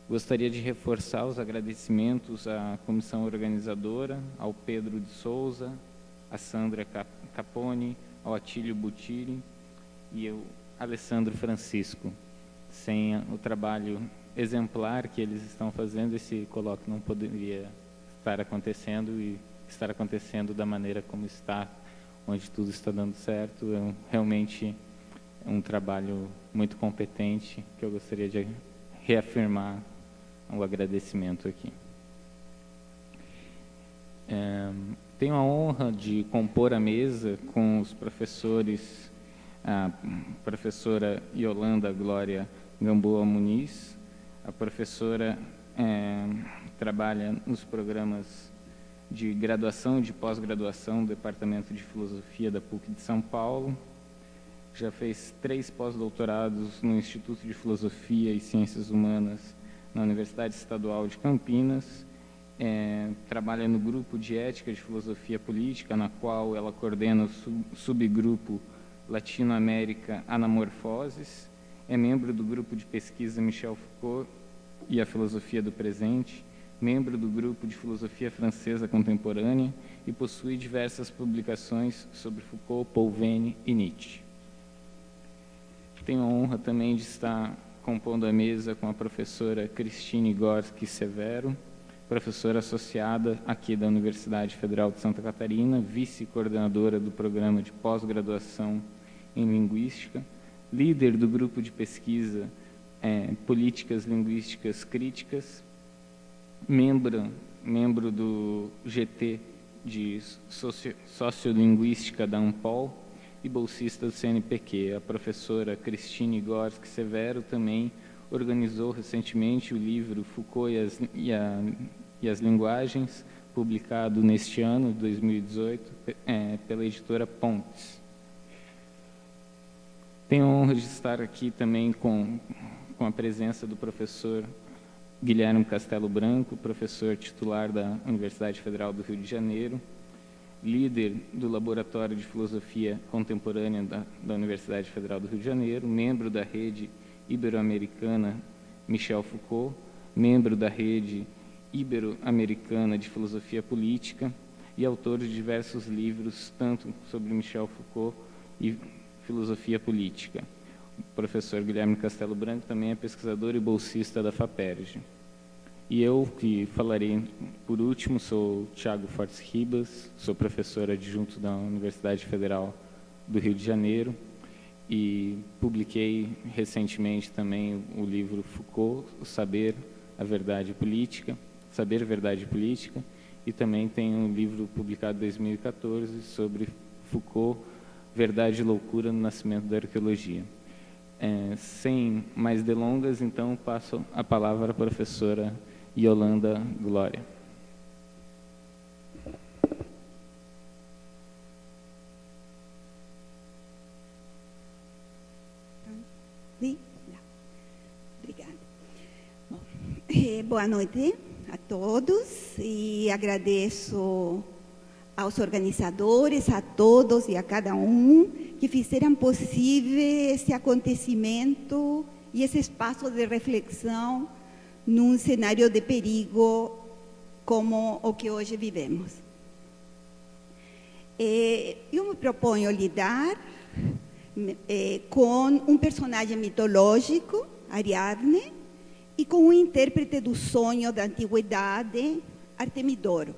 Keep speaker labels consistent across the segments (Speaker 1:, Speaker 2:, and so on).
Speaker 1: Gostaria de reforçar os agradecimentos à comissão organizadora, ao Pedro de Souza, à Sandra Capone, ao Atílio Butiri e ao Alessandro Francisco. Sem o trabalho exemplar que eles estão fazendo, esse colóquio não poderia estar acontecendo e estar acontecendo da maneira como está, onde tudo está dando certo. Realmente é um trabalho muito competente que eu gostaria de reafirmar o agradecimento aqui. Tenho a honra de compor a mesa com os professores, a professora Yolanda Glória Gamboa Muniz. A professora trabalha nos programas de graduação e de pós-graduação do Departamento de Filosofia da PUC de São Paulo. Já fez 3 pós-doutorados no Instituto de Filosofia e Ciências Humanas na Universidade Estadual de Campinas. Trabalha no grupo de Ética de Filosofia Política, na qual ela coordena o subgrupo Latinoamérica Anamorfoses. É membro do grupo de pesquisa Michel Foucault e a Filosofia do Presente, membro do grupo de Filosofia Francesa Contemporânea e possui diversas publicações sobre Foucault, Paul Veyne e Nietzsche. Tenho a honra também de estar compondo a mesa com a professora Cristine Gorski Severo, professora associada aqui da Universidade Federal de Santa Catarina, vice-coordenadora do programa de pós-graduação em Linguística, líder do grupo de pesquisa Políticas Linguísticas Críticas, membro do GT de Sociolinguística da ANPOL e bolsista do CNPq. A professora Cristine Gorski Severo também organizou recentemente o livro Foucault e as Linguagens, publicado neste ano, 2018, pela editora Pontes. Tenho a honra de estar aqui também com a presença do professor Guilherme Castelo Branco, professor titular da Universidade Federal do Rio de Janeiro, líder do Laboratório de Filosofia Contemporânea da Universidade Federal do Rio de Janeiro, membro da Rede Ibero-Americana Michel Foucault, membro da Rede Ibero-Americana de Filosofia Política e autor de diversos livros, tanto sobre Michel Foucault e filosofia política. O professor Guilherme Castelo Branco também é pesquisador e bolsista da FAPERJ. E eu, que falarei por último, sou Thiago Fortes Ribas, sou professor adjunto da Universidade Federal do Rio de Janeiro e publiquei recentemente também o livro Foucault, o Saber, a Verdade Política, Saber, Verdade e Política, e também tem um livro publicado em 2014 sobre Foucault, Verdade e Loucura no Nascimento da Arqueologia. Sem mais delongas, então, passo a palavra à professora Yolanda Glória.
Speaker 2: Obrigada. Bom, boa noite a todos e agradeço aos organizadores, a todos e a cada um que fizeram possível esse acontecimento e esse espaço de reflexão num cenário de perigo como o que hoje vivemos. Eu me proponho lidar com um personagem mitológico, Ariadne, e com o intérprete do sonho da antiguidade, Artemidoro.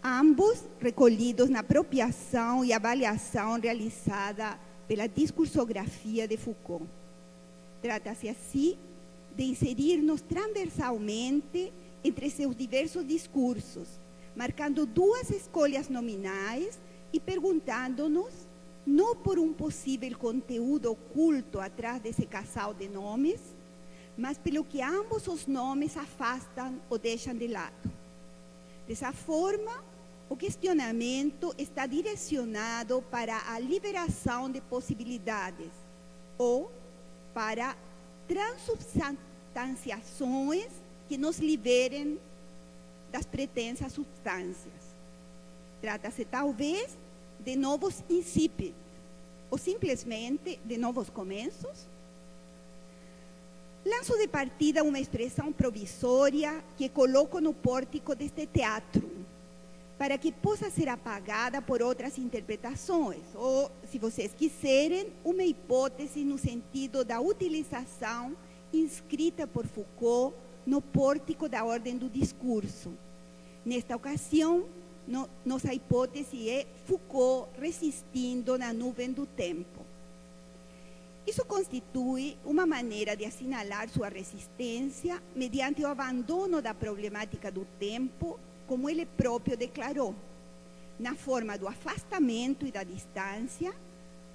Speaker 2: Ambos recolhidos na apropriação e avaliação realizada pela discursografia de Foucault. Trata-se, assim, de inserir-nos transversalmente entre seus diversos discursos, marcando 2 escolhas nominais e perguntando-nos, não por um possível conteúdo oculto atrás desse casal de nomes, mas pelo que ambos os nomes afastam ou deixam de lado. Dessa forma, o questionamento está direcionado para a liberação de possibilidades ou para transubstanciações que nos liberem das pretensas substâncias. Trata-se, talvez, de novos incipit, ou simplesmente de novos começos. Lanço de partida uma expressão provisória que coloco no pórtico deste teatro, para que possa ser apagada por outras interpretações, ou, se vocês quiserem, uma hipótese no sentido da utilização inscrita por Foucault no pórtico da ordem do discurso. Nesta ocasião, nossa hipótese é Foucault resistindo na nuvem do tempo. Isso constitui uma maneira de assinalar sua resistência mediante o abandono da problemática do tempo, como ele próprio declarou, na forma do afastamento e da distância,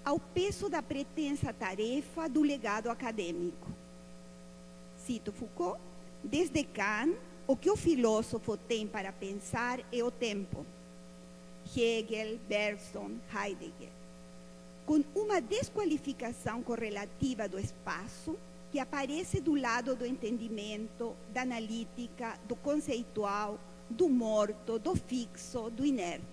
Speaker 2: ao peso da pretensa tarefa do legado acadêmico. Cito Foucault: desde Kant, o que o filósofo tem para pensar é o tempo. Hegel, Bergson, Heidegger. Com uma desqualificação correlativa do espaço, que aparece do lado do entendimento, da analítica, do conceitual, do morto, do fixo, do inerte.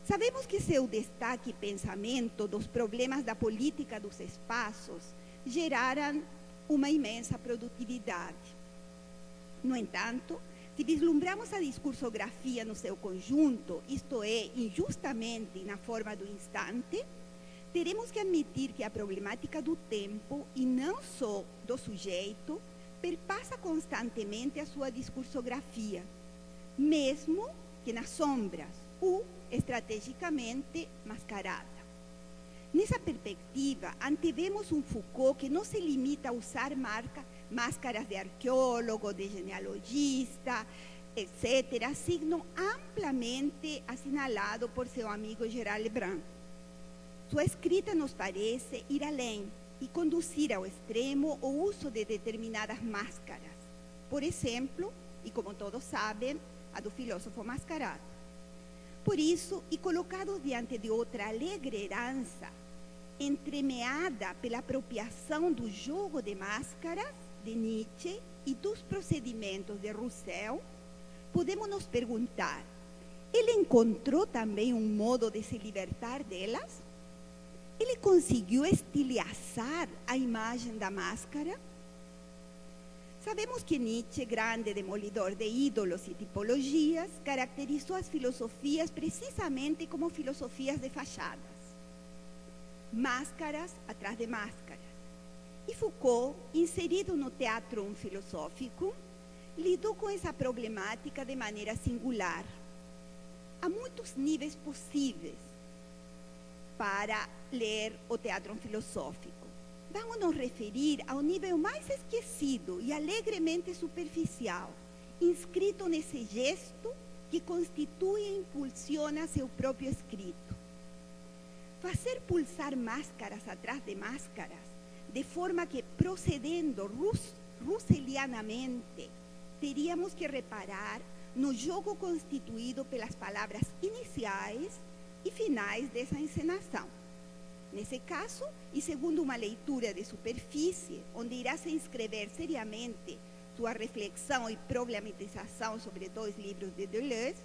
Speaker 2: Sabemos que seu destaque e pensamento dos problemas da política dos espaços geraram uma imensa produtividade. No entanto, se vislumbramos a discursografia no seu conjunto, isto é, injustamente na forma do instante, teremos que admitir que a problemática do tempo, e não só do sujeito, perpassa constantemente a sua discursografia, mesmo que nas sombras, ou estrategicamente mascarada. Nessa perspectiva, antevemos um Foucault que não se limita a usar máscaras de arqueólogo, de genealogista, etc., signo amplamente assinalado por seu amigo Gerard Lebrun. Sua escrita nos parece ir além e conduzir ao extremo o uso de determinadas máscaras. Por exemplo, e como todos sabem, a do filósofo mascarado. Por isso, e colocados diante de outra alegre herança, entremeada pela apropriação do jogo de máscaras de Nietzsche e dos procedimentos de Rousseau, podemos nos perguntar: ele encontrou também um modo de se libertar delas? Ele conseguiu estilhaçar a imagem da máscara? Sabemos que Nietzsche, grande demolidor de ídolos e tipologias, caracterizou as filosofias precisamente como filosofias de fachadas. Máscaras atrás de máscaras. E Foucault, inserido no teatro filosófico, lidou com essa problemática de maneira singular. Há muitos níveis possíveis para ler o teatro filosófico. Vamos nos referir ao nível mais esquecido e alegremente superficial, inscrito nesse gesto que constitui e impulsiona seu próprio escrito. Fazer pulsar máscaras atrás de máscaras, de forma que, procedendo russelianamente, teríamos que reparar no jogo constituído pelas palavras iniciais e finais dessa encenação. Nesse caso, e segundo uma leitura de superfície, onde irá se inscrever seriamente sua reflexão e problematização sobre 2 livros de Deleuze,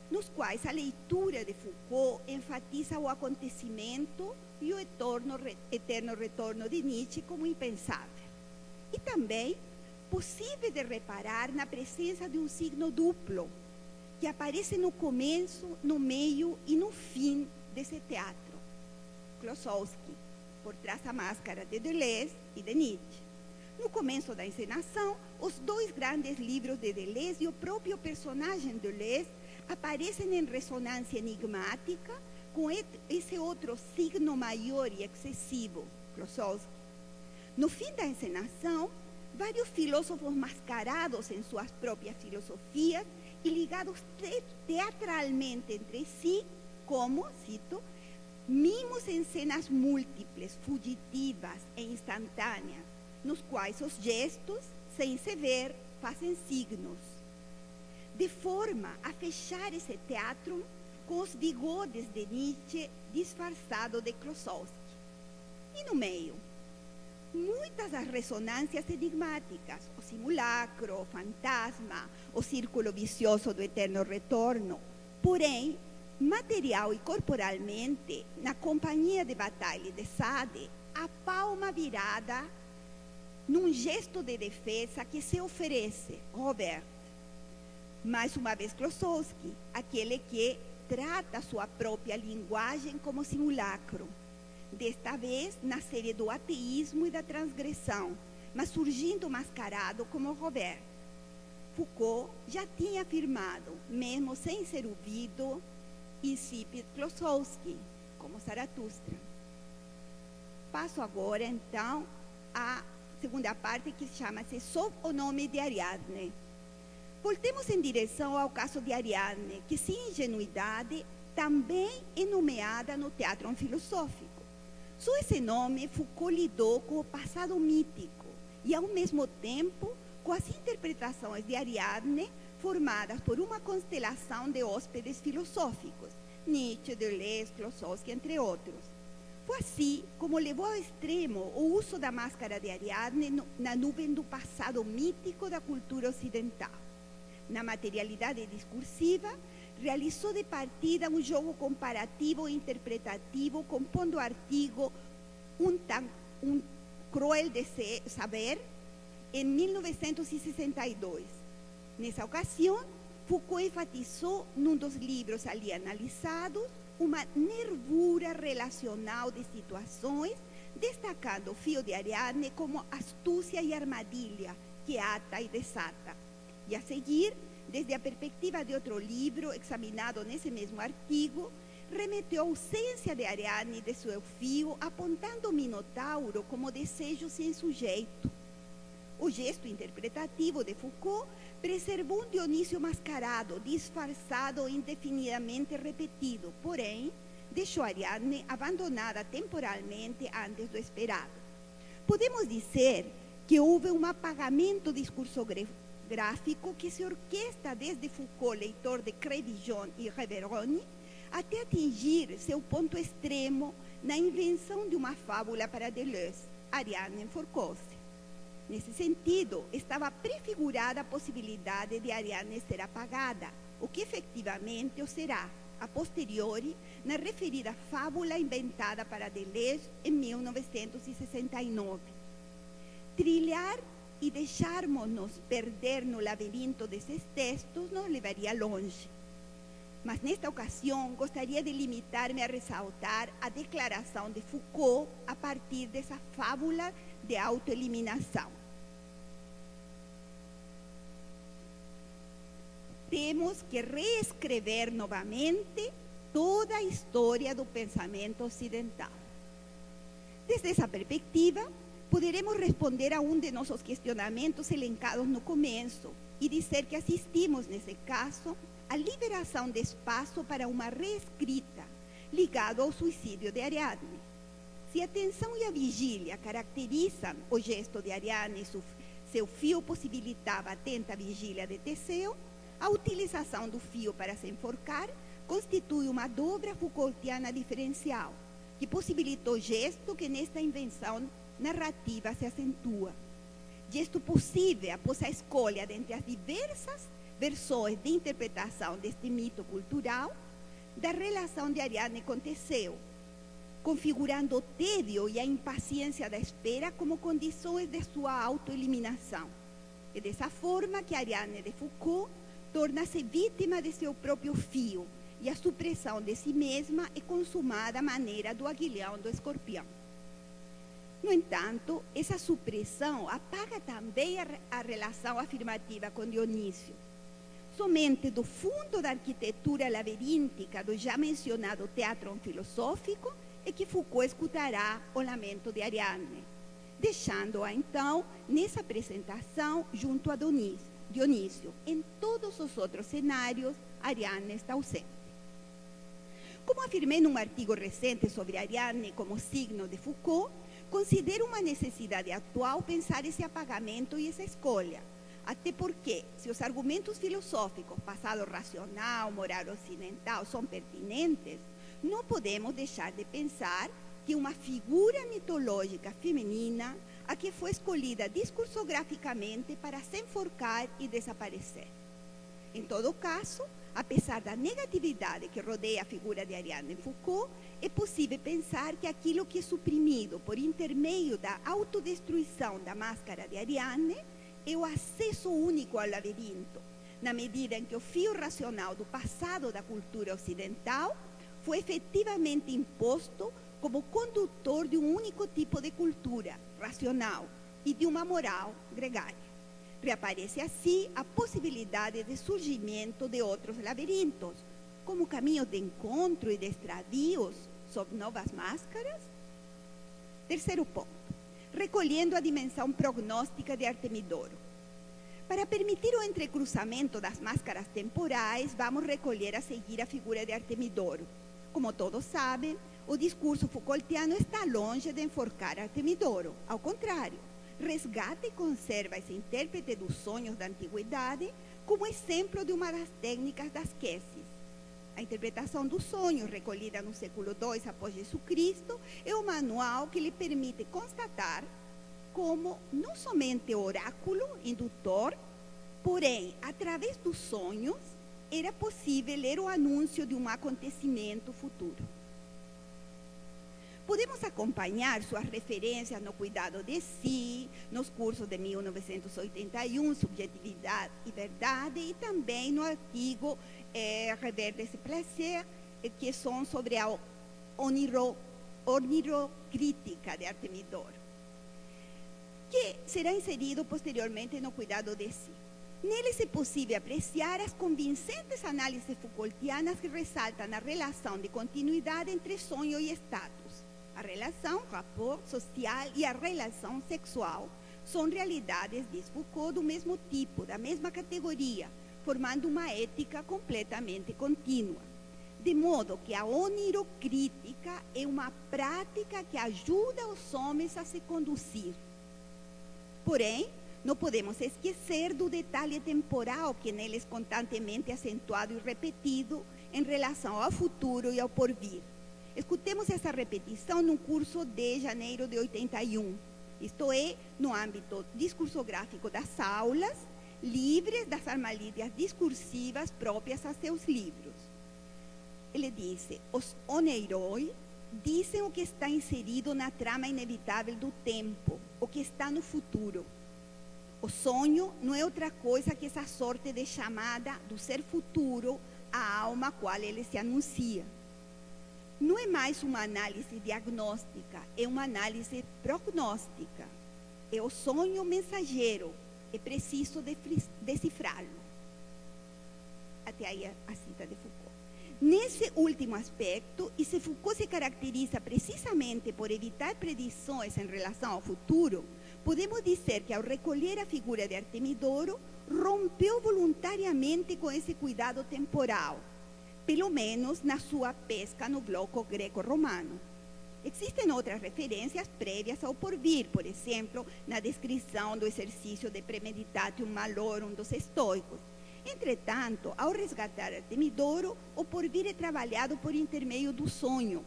Speaker 2: nos quais a leitura de Foucault enfatiza o acontecimento e o eterno retorno de Nietzsche como impensável. E também possível de reparar na presença de um signo duplo, que aparece no começo, no meio e no fim desse teatro. Klossowski, por trás da máscara de Deleuze e de Nietzsche. No começo da encenação, os 2 grandes livros de Deleuze e o próprio personagem Deleuze aparecem em ressonância enigmática com esse outro signo maior e excessivo, Klossowski. No fim da encenação, vários filósofos mascarados em suas próprias filosofias e ligados teatralmente entre si, como, cito, mimos em cenas múltiples, fugitivas e instantâneas, nos quais os gestos, sem se ver, fazem signos, de forma a fechar esse teatro com os bigodes de Nietzsche disfarçado de Klossowski. E no meio, muitas das ressonâncias enigmáticas, o simulacro, o fantasma, o círculo vicioso do eterno retorno, porém, material e corporalmente, na companhia de Bataille e de Sade, a palma virada num gesto de defesa que se oferece, Robert. Mais uma vez Klossowski, aquele que trata sua própria linguagem como simulacro. Desta vez na série do ateísmo e da transgressão, mas surgindo mascarado como Robert. Foucault já tinha afirmado, mesmo sem ser ouvido, incipit Klossowski, como Zaratustra. Passo agora, então, à segunda parte, que chama-se Sob o Nome de Ariadne. Voltemos em direção ao caso de Ariadne, que, sem ingenuidade, também é nomeada no teatro filosófico. Sob esse nome, Foucault lidou com o passado mítico e, ao mesmo tempo, com as interpretações de Ariadne formadas por uma constelação de hóspedes filosóficos, Nietzsche, Deleuze, Klossowski, entre outros. Foi assim como levou ao extremo o uso da máscara de Ariadne na nuvem do passado mítico da cultura ocidental. Na materialidade discursiva, realizou de partida um jogo comparativo e interpretativo, compondo o artigo Um Cruel Saber, em 1962. Nessa ocasião, Foucault enfatizou, num dos livros ali analisados, uma nervura relacional de situações, destacando o fio de Ariadne como astúcia e armadilha que ata e desata. E a seguir, desde a perspectiva de outro livro, examinado nesse mesmo artigo, remeteu a ausência de Ariadne e de seu fio, apontando o Minotauro como desejo sem sujeito. O gesto interpretativo de Foucault preservou um Dionísio mascarado, disfarçado e indefinidamente repetido, porém, deixou Ariadne abandonada temporalmente antes do esperado. Podemos dizer que houve um apagamento discursográfico que se orquestra desde Foucault, leitor de Crébillon e Reveroni, até atingir seu ponto extremo na invenção de uma fábula para Deleuze, Ariadne enforcou-se. Nesse sentido, estava prefigurada a possibilidade de Ariadne ser apagada, o que efetivamente o será, a posteriori, na referida fábula inventada para Deleuze em 1969. Trilhar e deixarmos-nos perder no labirinto desses textos nos levaria longe. Mas nesta ocasião, gostaria de limitar-me a ressaltar a declaração de Foucault a partir dessa fábula de autoeliminação. Temos que reescrever novamente toda a história do pensamento ocidental. Desde essa perspectiva, poderemos responder a um de nossos questionamentos elencados no começo e dizer que assistimos, nesse caso, à liberação de espaço para uma reescrita ligado ao suicídio de Ariadne. Se a tensão e a vigília caracterizam o gesto de Ariadne e seu fio possibilitava a atenta vigília de Teseu, a utilização do fio para se enforcar constitui uma dobra Foucaultiana diferencial, que possibilitou gesto que nesta invenção narrativa se acentua. Gesto possível após a escolha dentre as diversas versões de interpretação deste mito cultural da relação de Ariadne com Teseu, configurando o tédio e a impaciência da espera como condições de sua autoeliminação. É dessa forma que Ariadne de Foucault torna-se vítima de seu próprio fio, e a supressão de si mesma é consumada à maneira do aguilhão do escorpião. No entanto, essa supressão apaga também a relação afirmativa com Dionísio. Somente do fundo da arquitetura labiríntica do já mencionado teatro filosófico é que Foucault escutará o lamento de Ariadne, deixando-a então nessa apresentação junto a Dionísio. Em todos os outros cenários, Ariadne está ausente. Como afirmei num artigo recente sobre Ariadne como signo de Foucault, considero uma necessidade atual pensar esse apagamento e essa escolha. Até porque, se os argumentos filosóficos, passado racional, moral ocidental, são pertinentes, não podemos deixar de pensar que uma figura mitológica feminina a que foi escolhida discursograficamente para se enforcar e desaparecer. Em todo caso, apesar da negatividade que rodeia a figura de Ariadne Foucault, é possível pensar que aquilo que é suprimido por intermédio da autodestruição da máscara de Ariadne é o acesso único ao labirinto, na medida em que o fio racional do passado da cultura ocidental foi efetivamente imposto como condutor de um único tipo de cultura racional e de uma moral gregária. Reaparece assim a possibilidade de surgimento de outros labirintos, como caminhos de encontro e de extravios sob novas máscaras. Terceiro ponto, recolhendo a dimensão prognóstica de Artemidoro. Para permitir o entrecruzamento das máscaras temporais, vamos recolher a seguir a figura de Artemidoro. Como todos sabem, o discurso Foucaultiano está longe de enforcar Artemidoro. Ao contrário, resgata e conserva esse intérprete dos sonhos da antiguidade como exemplo de uma das técnicas das queses. A interpretação dos sonhos, recolhida no século II após Jesucristo, é o manual que lhe permite constatar como não somente oráculo, indutor, porém, através dos sonhos, era possível ler o anúncio de um acontecimento futuro. Podemos acompanhar suas referências no Cuidado de Si, nos cursos de 1981, Subjetividade e Verdade, e também no artigo Revers de Plaisir, que são sobre a onirocrítica de Artemidoro, que será inserido posteriormente no Cuidado de Si. Neles é possível apreciar as convincentes análises Foucaultianas que ressaltam a relação de continuidade entre sonho e status. A relação, rapport social e a relação sexual são realidades, diz Foucault, do mesmo tipo, da mesma categoria, formando uma ética completamente contínua. De modo que a onirocrítica é uma prática que ajuda os homens a se conduzir. Porém, não podemos esquecer do detalhe temporal que neles constantemente acentuado e repetido em relação ao futuro e ao porvir. Escutemos essa repetição num curso de janeiro de 81, isto é, no âmbito discursográfico das aulas, livres das armadilhas discursivas próprias a seus livros. Ele disse: os oneiroi dizem o que está inserido na trama inevitável do tempo, o que está no futuro. O sonho não é outra coisa que essa sorte de chamada do ser futuro à alma a qual ele se anuncia. Não é mais uma análise diagnóstica, é uma análise prognóstica. É o sonho mensageiro, é preciso decifrá-lo. Até aí a cita de Foucault. Nesse último aspecto, e se Foucault se caracteriza precisamente por evitar predições em relação ao futuro, podemos dizer que ao recolher a figura de Artemidoro, rompeu voluntariamente com esse cuidado temporal, pelo menos na sua pesca no bloco greco-romano. Existem outras referências prévias ao porvir, por exemplo, na descrição do exercício de premeditatio malorum dos estoicos. Entretanto, ao resgatar Artemidoro, o porvir é trabalhado por intermédio do sonho.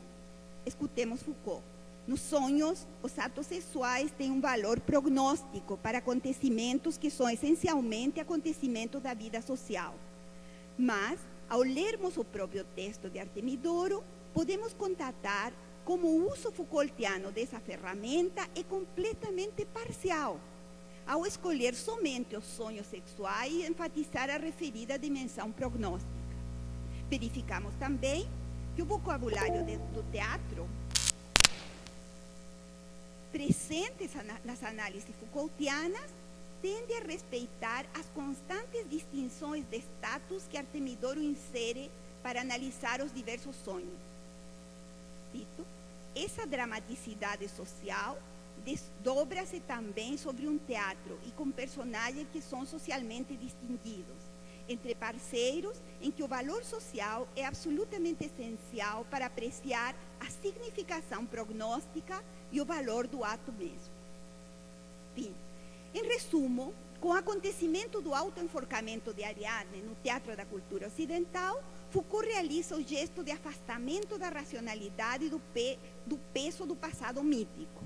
Speaker 2: Escutemos Foucault. Nos sonhos, os atos sexuais têm um valor prognóstico para acontecimentos que são essencialmente acontecimentos da vida social. Mas, ao lermos o próprio texto de Artemidoro, podemos constatar como o uso Foucaultiano dessa ferramenta é completamente parcial, ao escolher somente os sonhos sexuais e enfatizar a referida dimensão prognóstica. Verificamos também que o vocabulário do teatro, presente nas análises Foucaultianas, tende a respeitar as constantes distinções de status que Artemidoro insere para analisar os diversos sonhos. Cito: essa dramaticidade social desdobra-se também sobre um teatro e com personagens que são socialmente distinguidos, entre parceiros em que o valor social é absolutamente essencial para apreciar a significação prognóstica e o valor do ato mesmo. Fim. Em resumo, com o acontecimento do autoenforcamento de Ariadne no Teatro da Cultura Ocidental, Foucault realiza o gesto de afastamento da racionalidade e do peso do passado mítico.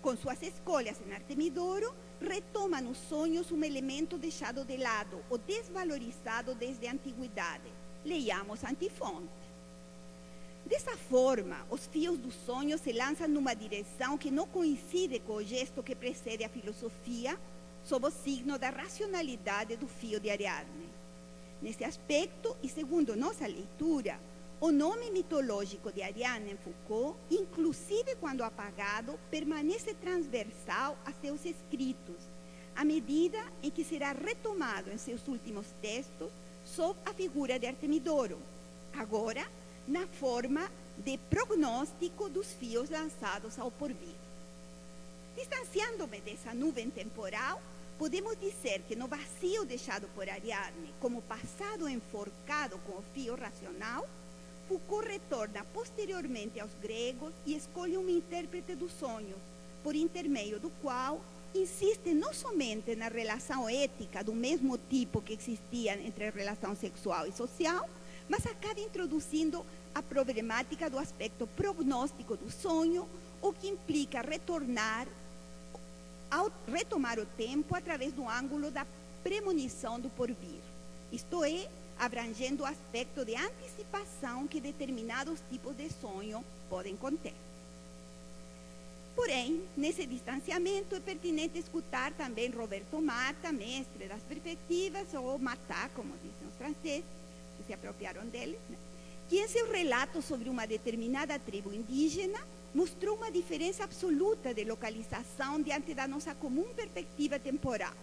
Speaker 2: Com suas escolhas em Artemidoro, retoma nos sonhos um elemento deixado de lado ou desvalorizado desde a antiguidade. Leiamos a antifonte. Dessa forma, os fios do sonho se lançam numa direção que não coincide com o gesto que precede a filosofia, sob o signo da racionalidade do fio de Ariadne. Nesse aspecto, e segundo nossa leitura, o nome mitológico de Ariane Foucault, inclusive quando apagado, permanece transversal a seus escritos, à medida em que será retomado em seus últimos textos sob a figura de Artemidoro, agora na forma de prognóstico dos fios lançados ao porvir. Distanciando-me dessa nuvem temporal, podemos dizer que no vazio deixado por Ariadne, como passado enforcado com o fio racional, Foucault retorna posteriormente aos gregos e escolhe um intérprete dos sonhos, por intermédio do qual insiste não somente na relação ética do mesmo tipo que existia entre a relação sexual e social, mas acaba introduzindo a problemática do aspecto prognóstico do sonho, o que implica retomar o tempo através do ângulo da premonição do porvir, isto é, abrangendo o aspecto de antecipação que determinados tipos de sonho podem conter. Porém, nesse distanciamento é pertinente escutar também Roberto Mata, mestre das perspectivas, ou Mata, como dizem os franceses, que se apropriaram deles, né? Que em seu relato sobre uma determinada tribo indígena mostrou uma diferença absoluta de localização diante da nossa comum perspectiva temporal.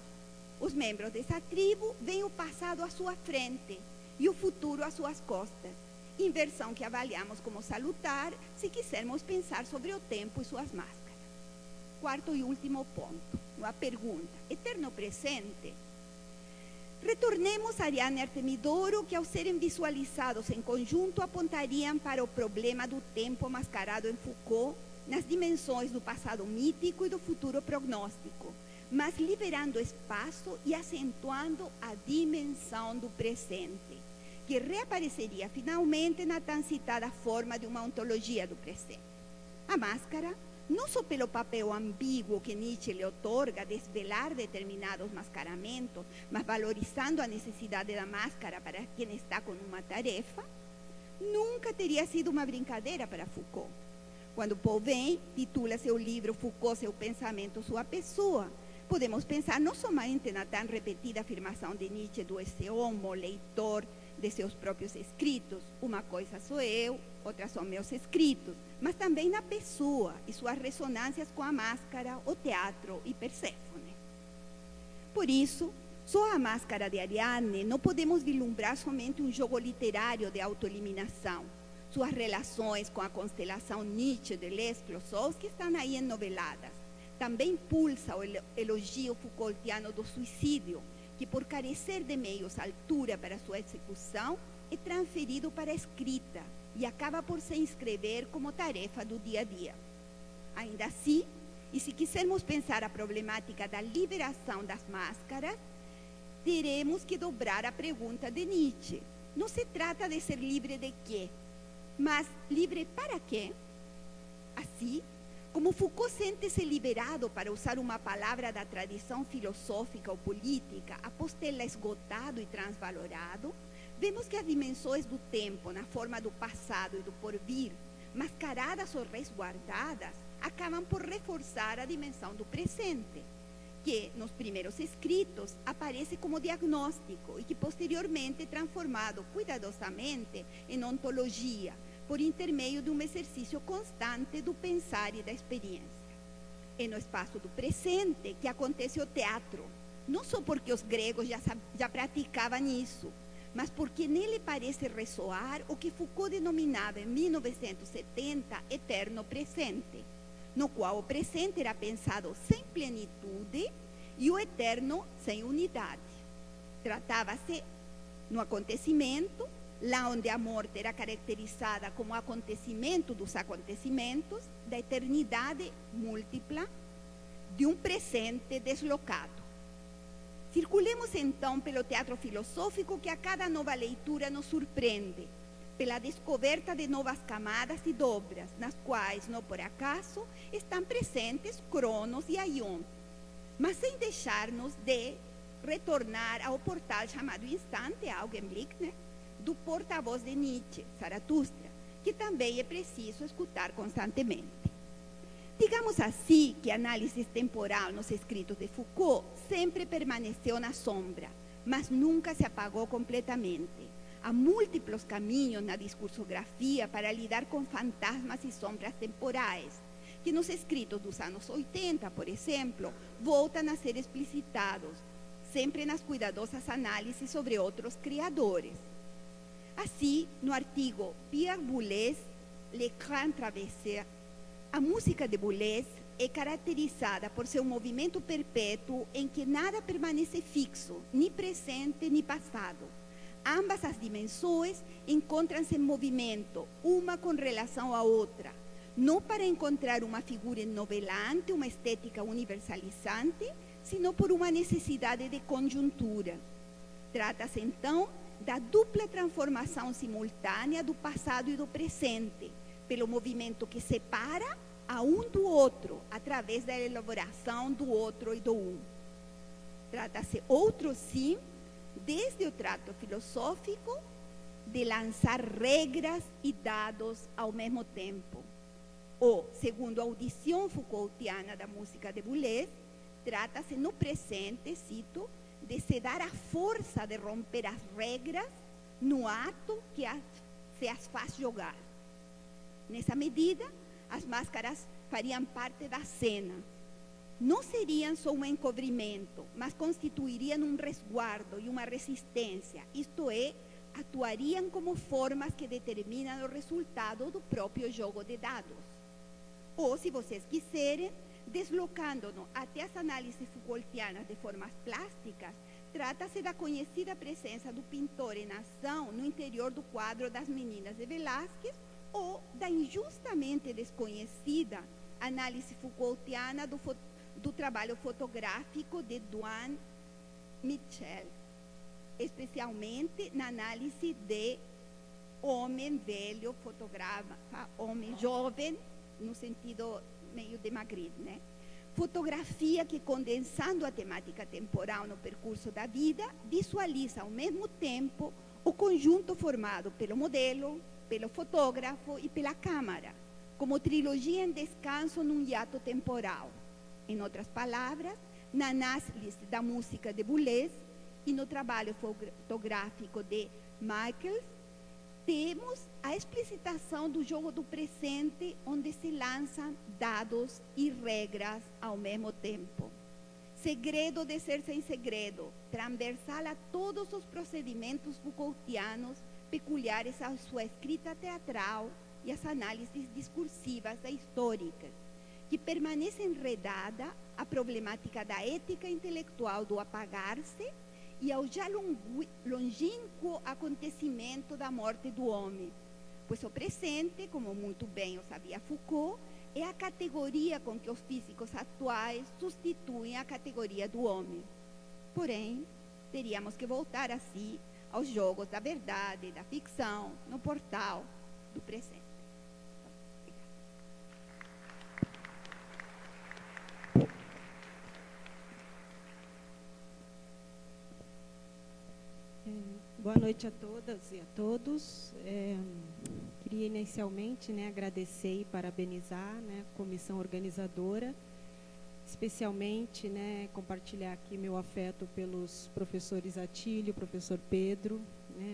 Speaker 2: Os membros dessa tribo veem o passado à sua frente e o futuro às suas costas, inversão que avaliamos como salutar se quisermos pensar sobre o tempo e suas máscaras. Quarto e último ponto, uma pergunta: eterno presente? Retornemos a Ariane e Artemidoro, que ao serem visualizados em conjunto apontariam para o problema do tempo mascarado em Foucault, nas dimensões do passado mítico e do futuro prognóstico, mas liberando espaço e acentuando a dimensão do presente, que reapareceria finalmente na tão citada forma de uma ontologia do presente. A máscara, não só pelo papel ambíguo que Nietzsche lhe otorga desvelar determinados mascaramentos, mas valorizando a necessidade da máscara para quem está com uma tarefa, nunca teria sido uma brincadeira para Foucault. Quando Pauvin titula seu livro Foucault, seu pensamento, sua pessoa, podemos pensar não somente na tão repetida afirmação de Nietzsche do esse homo, leitor de seus próprios escritos, uma coisa sou eu, outra são meus escritos, mas também na pessoa e suas ressonâncias com a máscara, o teatro e Perséfone. Por isso, só a máscara de Ariadne não podemos vislumbrar somente um jogo literário de autoeliminação. Suas relações com a constelação Nietzsche de Les Clouseaus, que estão aí enoveladas, também pulsa o elogio Foucaultiano do suicídio, que por carecer de meios à altura para sua execução, é transferido para a escrita e acaba por se inscrever como tarefa do dia a dia. Ainda assim, e se quisermos pensar a problemática da liberação das máscaras, teremos que dobrar a pergunta de Nietzsche. Não se trata de ser livre de quê, mas livre para quê? Assim, como Foucault sente-se liberado, para usar uma palavra da tradição filosófica ou política, após tê-la esgotado e transvalorado, vemos que as dimensões do tempo, na forma do passado e do porvir, mascaradas ou resguardadas, acabam por reforçar a dimensão do presente, que, nos primeiros escritos, aparece como diagnóstico e que posteriormente é transformado cuidadosamente em ontologia, por intermédio de um exercício constante do pensar e da experiência. É no espaço do presente que acontece o teatro, não só porque os gregos já praticavam isso, mas porque nele parece ressoar o que Foucault denominava em 1970 eterno presente, no qual o presente era pensado sem plenitude e o eterno sem unidade. Tratava-se no acontecimento, lá onde a morte era caracterizada como acontecimento dos acontecimentos, da eternidade múltipla, de um presente deslocado. Circulemos então pelo teatro filosófico que a cada nova leitura nos surpreende, pela descoberta de novas camadas e dobras, nas quais, não por acaso, estão presentes Cronos e Aion. mas sem deixar-nos de retornar ao portal chamado Instante, Augenblick, né, do porta-voz de Nietzsche, Zaratustra, que também é preciso escutar constantemente. Digamos assim que a análise temporal nos escritos de Foucault sempre permaneceu na sombra, mas nunca se apagou completamente. Há múltiplos caminhos na discursografia para lidar com fantasmas e sombras temporais, que nos escritos dos anos 80, por exemplo, voltam a ser explicitados, sempre nas cuidadosas análises sobre outros criadores. Assim, no artigo Pierre Boulez, Le Grand Traversée, a música de Boulez é caracterizada por seu movimento perpétuo em que nada permanece fixo, nem presente nem passado. Ambas as dimensões encontram-se em movimento, uma com relação à outra, não para encontrar uma figura enovelante, uma estética universalizante, sino por uma necessidade de conjuntura. Trata-se, então, da dupla transformação simultânea do passado e do presente, pelo movimento que separa a um do outro, através da elaboração do outro e do um. Trata-se, outro sim, desde o trato filosófico, de lançar regras e dados ao mesmo tempo. Ou, segundo a audição Foucaultiana da música de Boulez, trata-se no presente, cito, de se dar a força de romper as regras no ato que se as faz jogar. Nessa medida, as máscaras fariam parte da cena. Não seriam só um encobrimento, mas constituiriam um resguardo e uma resistência, isto é, atuariam como formas que determinam o resultado do próprio jogo de dados. Ou, se vocês quiserem, deslocando-nos até as análises Foucaultianas de formas plásticas, trata-se da conhecida presença do pintor em ação no interior do quadro das Meninas de Velázquez, ou da injustamente desconhecida análise Foucaultiana do trabalho fotográfico de Duane Mitchell, especialmente na análise de homem velho fotografa, homem jovem, no sentido meio de Magritte, né? Fotografia que, condensando a temática temporal no percurso da vida, visualiza ao mesmo tempo o conjunto formado pelo modelo, pelo fotógrafo e pela câmara, como trilogia em descanso num hiato temporal. Em outras palavras, na análise da música de Boulez e no trabalho fotográfico de Michaels, temos a explicitação do jogo do presente, onde se lançam dados e regras ao mesmo tempo. Segredo de ser sem segredo, transversal a todos os procedimentos Foucaultianos peculiares à sua escrita teatral e às análises discursivas e históricas, que permanece enredada à problemática da ética intelectual do apagar-se e ao já longínquo acontecimento da morte do homem, pois o presente, como muito bem o sabia Foucault, é a categoria com que os físicos atuais substituem a categoria do homem. Porém, teríamos que voltar assim aos jogos da verdade e da ficção no portal do presente.
Speaker 3: Boa noite a todas e a todos. Queria inicialmente agradecer e parabenizar a comissão organizadora, especialmente compartilhar aqui meu afeto pelos professores Atílio, professor Pedro,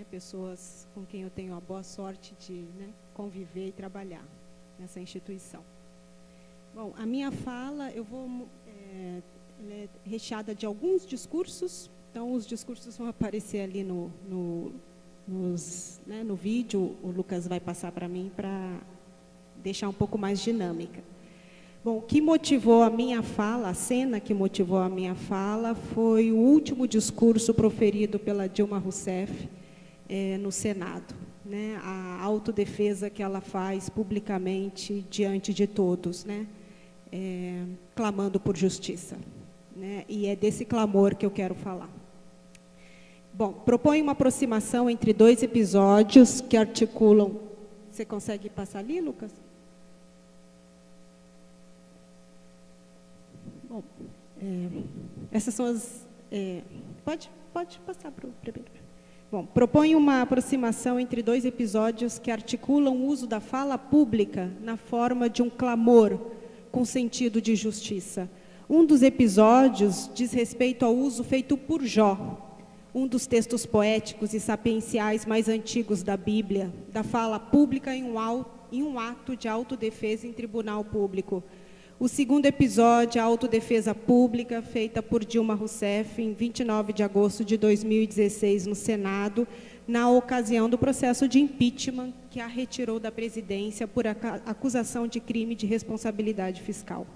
Speaker 3: pessoas com quem eu tenho a boa sorte de conviver e trabalhar nessa instituição. Bom, a minha fala, ela é recheada de alguns discursos. Então, os discursos vão aparecer ali no vídeo. O Lucas vai passar para mim para deixar um pouco mais dinâmica. Bom, o que motivou a minha fala, a cena que motivou a minha fala, foi o último discurso proferido pela Dilma Rousseff no Senado. A autodefesa que ela faz publicamente diante de todos, clamando por justiça. E é desse clamor que eu quero falar. Bom, propõe uma aproximação entre dois episódios que articulam... Você consegue passar ali, Lucas? Bom, Essas são as... pode passar para o primeiro. Bom, propõe uma aproximação entre dois episódios que articulam o uso da fala pública na forma de um clamor com sentido de justiça. Um dos episódios diz respeito ao uso feito por Jó, um dos textos poéticos e sapienciais mais antigos da Bíblia, da fala pública em um ato de autodefesa em tribunal público. O segundo episódio, a autodefesa pública, feita por Dilma Rousseff em 29 de agosto de 2016 no Senado, na ocasião do processo de impeachment que a retirou da presidência por acusação de crime de responsabilidade fiscal.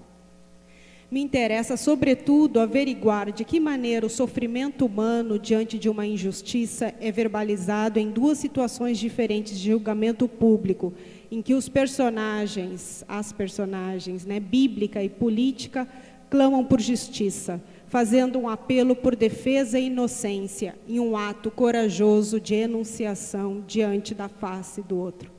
Speaker 3: Me interessa, sobretudo, averiguar de que maneira o sofrimento humano diante de uma injustiça é verbalizado em duas situações diferentes de julgamento público, em que as personagens, bíblica e política, clamam por justiça, fazendo um apelo por defesa e inocência, em um ato corajoso de enunciação diante da face do outro.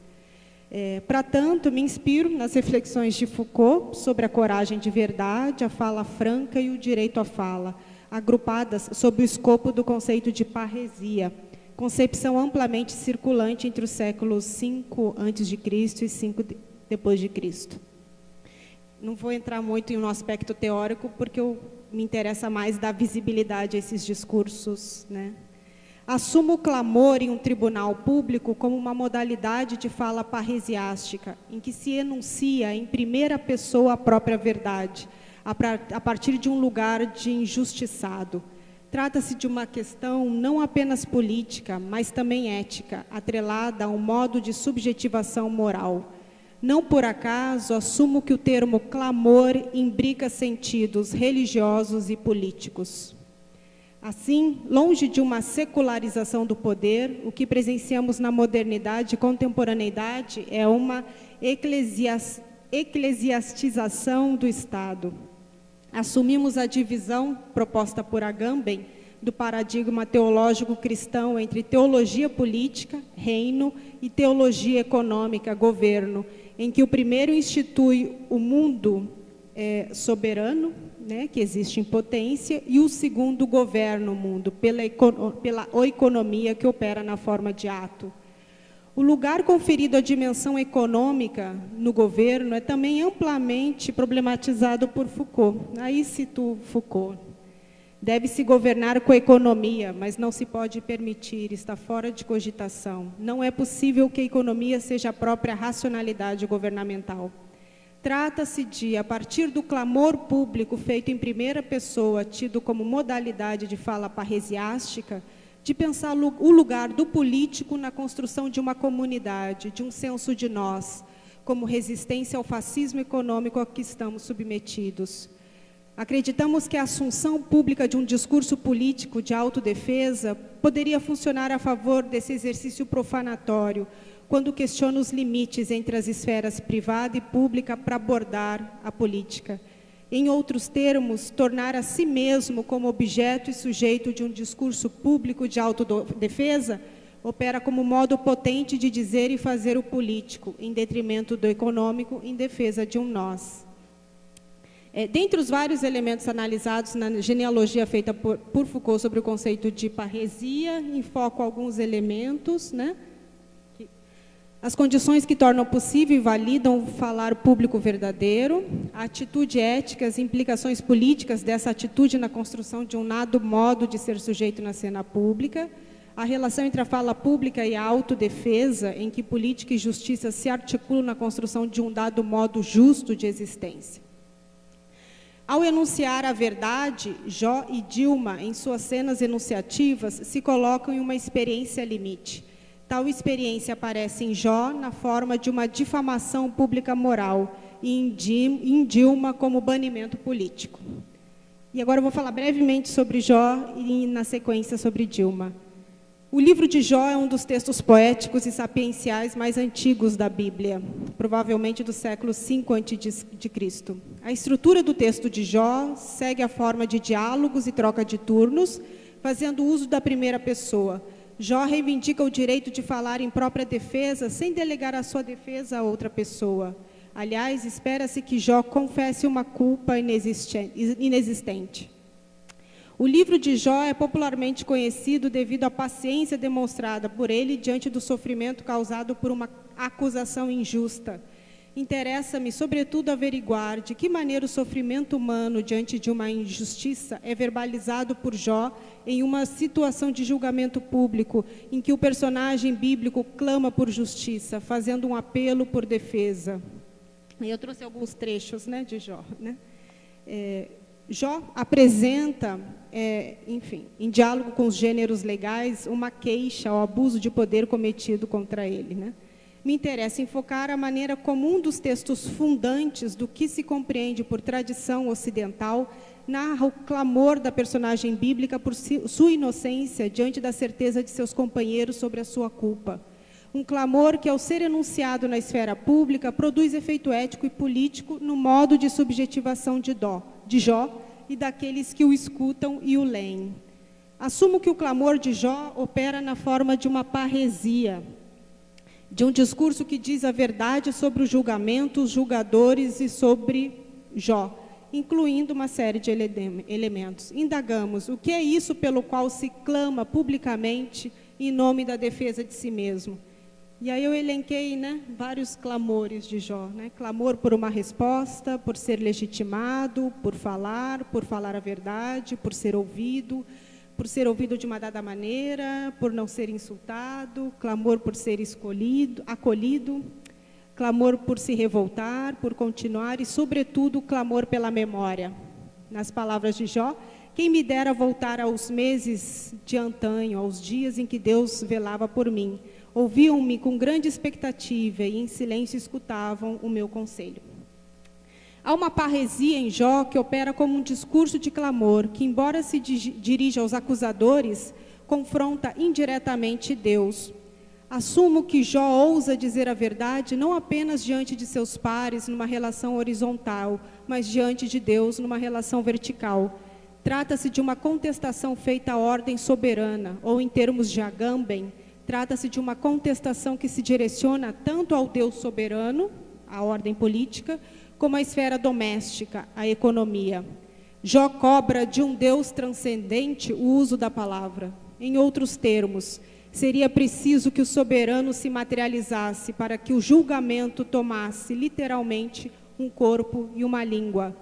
Speaker 3: Para tanto, me inspiro nas reflexões de Foucault sobre a coragem de verdade, a fala franca e o direito à fala, agrupadas sob o escopo do conceito de parresia, concepção amplamente circulante entre os séculos 5 a.C. e 5 depois de Cristo. Não vou entrar muito no aspecto teórico, porque me interessa mais dar visibilidade a esses discursos, né? Assumo o clamor em um tribunal público como uma modalidade de fala parresiástica, em que se enuncia em primeira pessoa a própria verdade, a partir de um lugar de injustiçado. Trata-se de uma questão não apenas política, mas também ética, atrelada a um modo de subjetivação moral. Não por acaso assumo que o termo clamor imbrica sentidos religiosos e políticos. Assim, longe de uma secularização do poder, o que presenciamos na modernidade e contemporaneidade é uma eclesiastização do Estado. Assumimos a divisão proposta por Agamben do paradigma teológico cristão entre teologia política, reino, e teologia econômica, governo, em que o primeiro institui o mundo soberano, né, que existe em potência, e o segundo governa o mundo pela economia que opera na forma de ato. O lugar conferido à dimensão econômica no governo é também amplamente problematizado por Foucault. Aí cito Foucault. Deve-se governar com a economia, mas não se pode permitir, está fora de cogitação. Não é possível que a economia seja a própria racionalidade governamental. Trata-se de, a partir do clamor público feito em primeira pessoa, tido como modalidade de fala parresiástica, de pensar o lugar do político na construção de uma comunidade, de um senso de nós, como resistência ao fascismo econômico a que estamos submetidos. Acreditamos que a assunção pública de um discurso político de autodefesa poderia funcionar a favor desse exercício profanatório, quando questiona os limites entre as esferas privada e pública para abordar a política. Em outros termos, tornar a si mesmo como objeto e sujeito de um discurso público de autodefesa opera como modo potente de dizer e fazer o político, em detrimento do econômico, em defesa de um nós. Dentre os vários elementos analisados na genealogia feita por Foucault sobre o conceito de parresia, enfoco alguns elementos, né? As condições que tornam possível e validam o falar público verdadeiro, a atitude ética, as implicações políticas dessa atitude na construção de um dado modo de ser sujeito na cena pública, a relação entre a fala pública e a autodefesa, em que política e justiça se articulam na construção de um dado modo justo de existência. Ao enunciar a verdade, Jó e Dilma, em suas cenas enunciativas, se colocam em uma experiência limite. Tal experiência aparece em Jó na forma de uma difamação pública moral e em Dilma como banimento político. E agora eu vou falar brevemente sobre Jó e, na sequência, sobre Dilma. O livro de Jó é um dos textos poéticos e sapienciais mais antigos da Bíblia, provavelmente do século 5 a.C. A estrutura do texto de Jó segue a forma de diálogos e troca de turnos, fazendo uso da primeira pessoa. Jó reivindica o direito de falar em própria defesa, sem delegar a sua defesa a outra pessoa. Aliás, espera-se que Jó confesse uma culpa inexistente. O livro de Jó é popularmente conhecido devido à paciência demonstrada por ele diante do sofrimento causado por uma acusação injusta. Interessa-me, sobretudo, averiguar de que maneira o sofrimento humano diante de uma injustiça é verbalizado por Jó em uma situação de julgamento público, em que o personagem bíblico clama por justiça, fazendo um apelo por defesa. E eu trouxe alguns trechos, né, de Jó. Né? Jó apresenta, enfim, em diálogo com os gêneros legais, uma queixa ao abuso de poder cometido contra ele, né? Me interessa enfocar a maneira como um dos textos fundantes do que se compreende por tradição ocidental narra o clamor da personagem bíblica por sua inocência diante da certeza de seus companheiros sobre a sua culpa. Um clamor que, ao ser enunciado na esfera pública, produz efeito ético e político no modo de subjetivação de Jó e daqueles que o escutam e o leem. Assumo que o clamor de Jó opera na forma de uma parresia, de um discurso que diz a verdade sobre o julgamento, os julgadores e sobre Jó, incluindo uma série de elementos. Indagamos, o que é isso pelo qual se clama publicamente em nome da defesa de si mesmo? E aí eu elenquei, né, vários clamores de Jó, né? Clamor por uma resposta, por ser legitimado, por falar a verdade, por ser ouvido de uma dada maneira, por não ser insultado, clamor por ser acolhido, clamor por se revoltar, por continuar e, sobretudo, clamor pela memória. Nas palavras de Jó, quem me dera voltar aos meses de antanho, aos dias em que Deus velava por mim. Ouviam-me com grande expectativa e em silêncio escutavam o meu conselho. Há uma parresia em Jó que opera como um discurso de clamor, que, embora se dirija aos acusadores, confronta indiretamente Deus. Assumo que Jó ousa dizer a verdade não apenas diante de seus pares, numa relação horizontal, mas diante de Deus, numa relação vertical. Trata-se de uma contestação feita à ordem soberana, ou, em termos de Agamben, trata-se de uma contestação que se direciona tanto ao Deus soberano, à ordem política, como a esfera doméstica, a economia. Jó cobra de um Deus transcendente o uso da palavra. Em outros termos, seria preciso que o soberano se materializasse para que o julgamento tomasse, literalmente, um corpo e uma língua.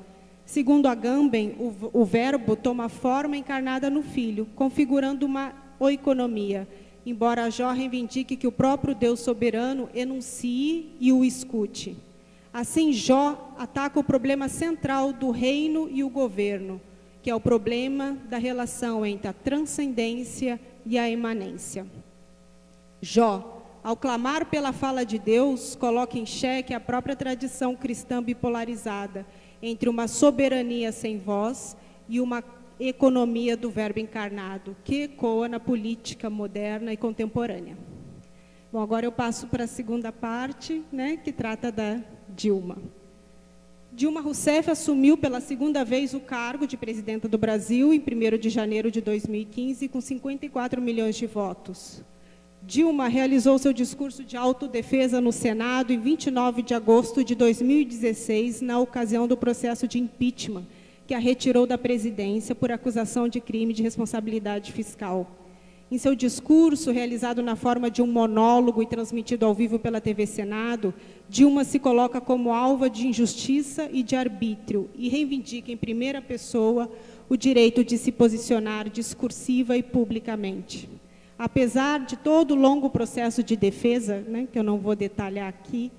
Speaker 3: Segundo Agamben, o verbo toma forma encarnada no Filho, configurando uma oikonomia, embora Jó reivindique que o próprio Deus soberano enuncie e o escute. Assim, Jó ataca o problema central do reino e o governo, que é o problema da relação entre a transcendência e a imanência. Jó, ao clamar pela fala de Deus, coloca em xeque a própria tradição cristã bipolarizada entre uma soberania sem voz e uma economia do verbo encarnado, que ecoa na política moderna e contemporânea. Bom, agora eu passo para a segunda parte, né, que trata da Dilma. Dilma Rousseff assumiu pela segunda vez o cargo de presidenta do Brasil em 1º de janeiro de 2015, com 54 milhões de votos. Dilma realizou seu discurso de autodefesa no Senado em 29 de agosto de 2016, na ocasião do processo de impeachment, que a retirou da presidência por acusação de crime de responsabilidade fiscal. Em seu discurso, realizado na forma de um monólogo e transmitido ao vivo pela TV Senado, Dilma se coloca como alva de injustiça e de arbítrio e reivindica em primeira pessoa o direito de se posicionar discursiva e publicamente. Apesar de todo o longo processo de defesa, né, que eu não vou detalhar aqui,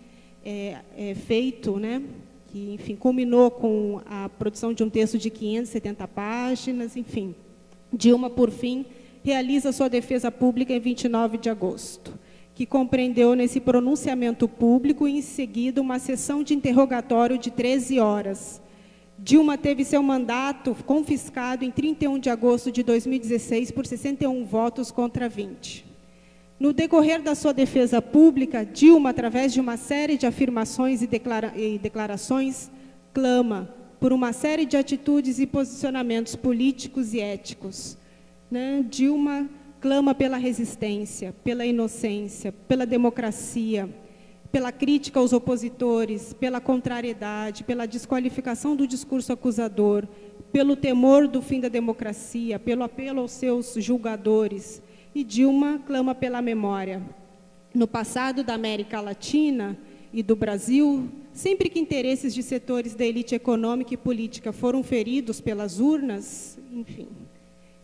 Speaker 3: feito, né, que, enfim, culminou com a produção de um texto de 570 páginas, enfim, Dilma, por fim, realiza sua defesa pública em 29 de agosto, que compreendeu nesse pronunciamento público e, em seguida, uma sessão de interrogatório de 13 horas. Dilma teve seu mandato confiscado em 31 de agosto de 2016 por 61 votos contra 20. No decorrer da sua defesa pública, Dilma, através de uma série de afirmações e declarações, clama por uma série de atitudes e posicionamentos políticos e éticos. Né? Dilma clama pela resistência, pela inocência, pela democracia, pela crítica aos opositores, pela contrariedade, pela desqualificação do discurso acusador, pelo temor do fim da democracia, pelo apelo aos seus julgadores. E Dilma clama pela memória. No passado da América Latina e do Brasil, sempre que interesses de setores da elite econômica e política foram feridos pelas urnas, enfim,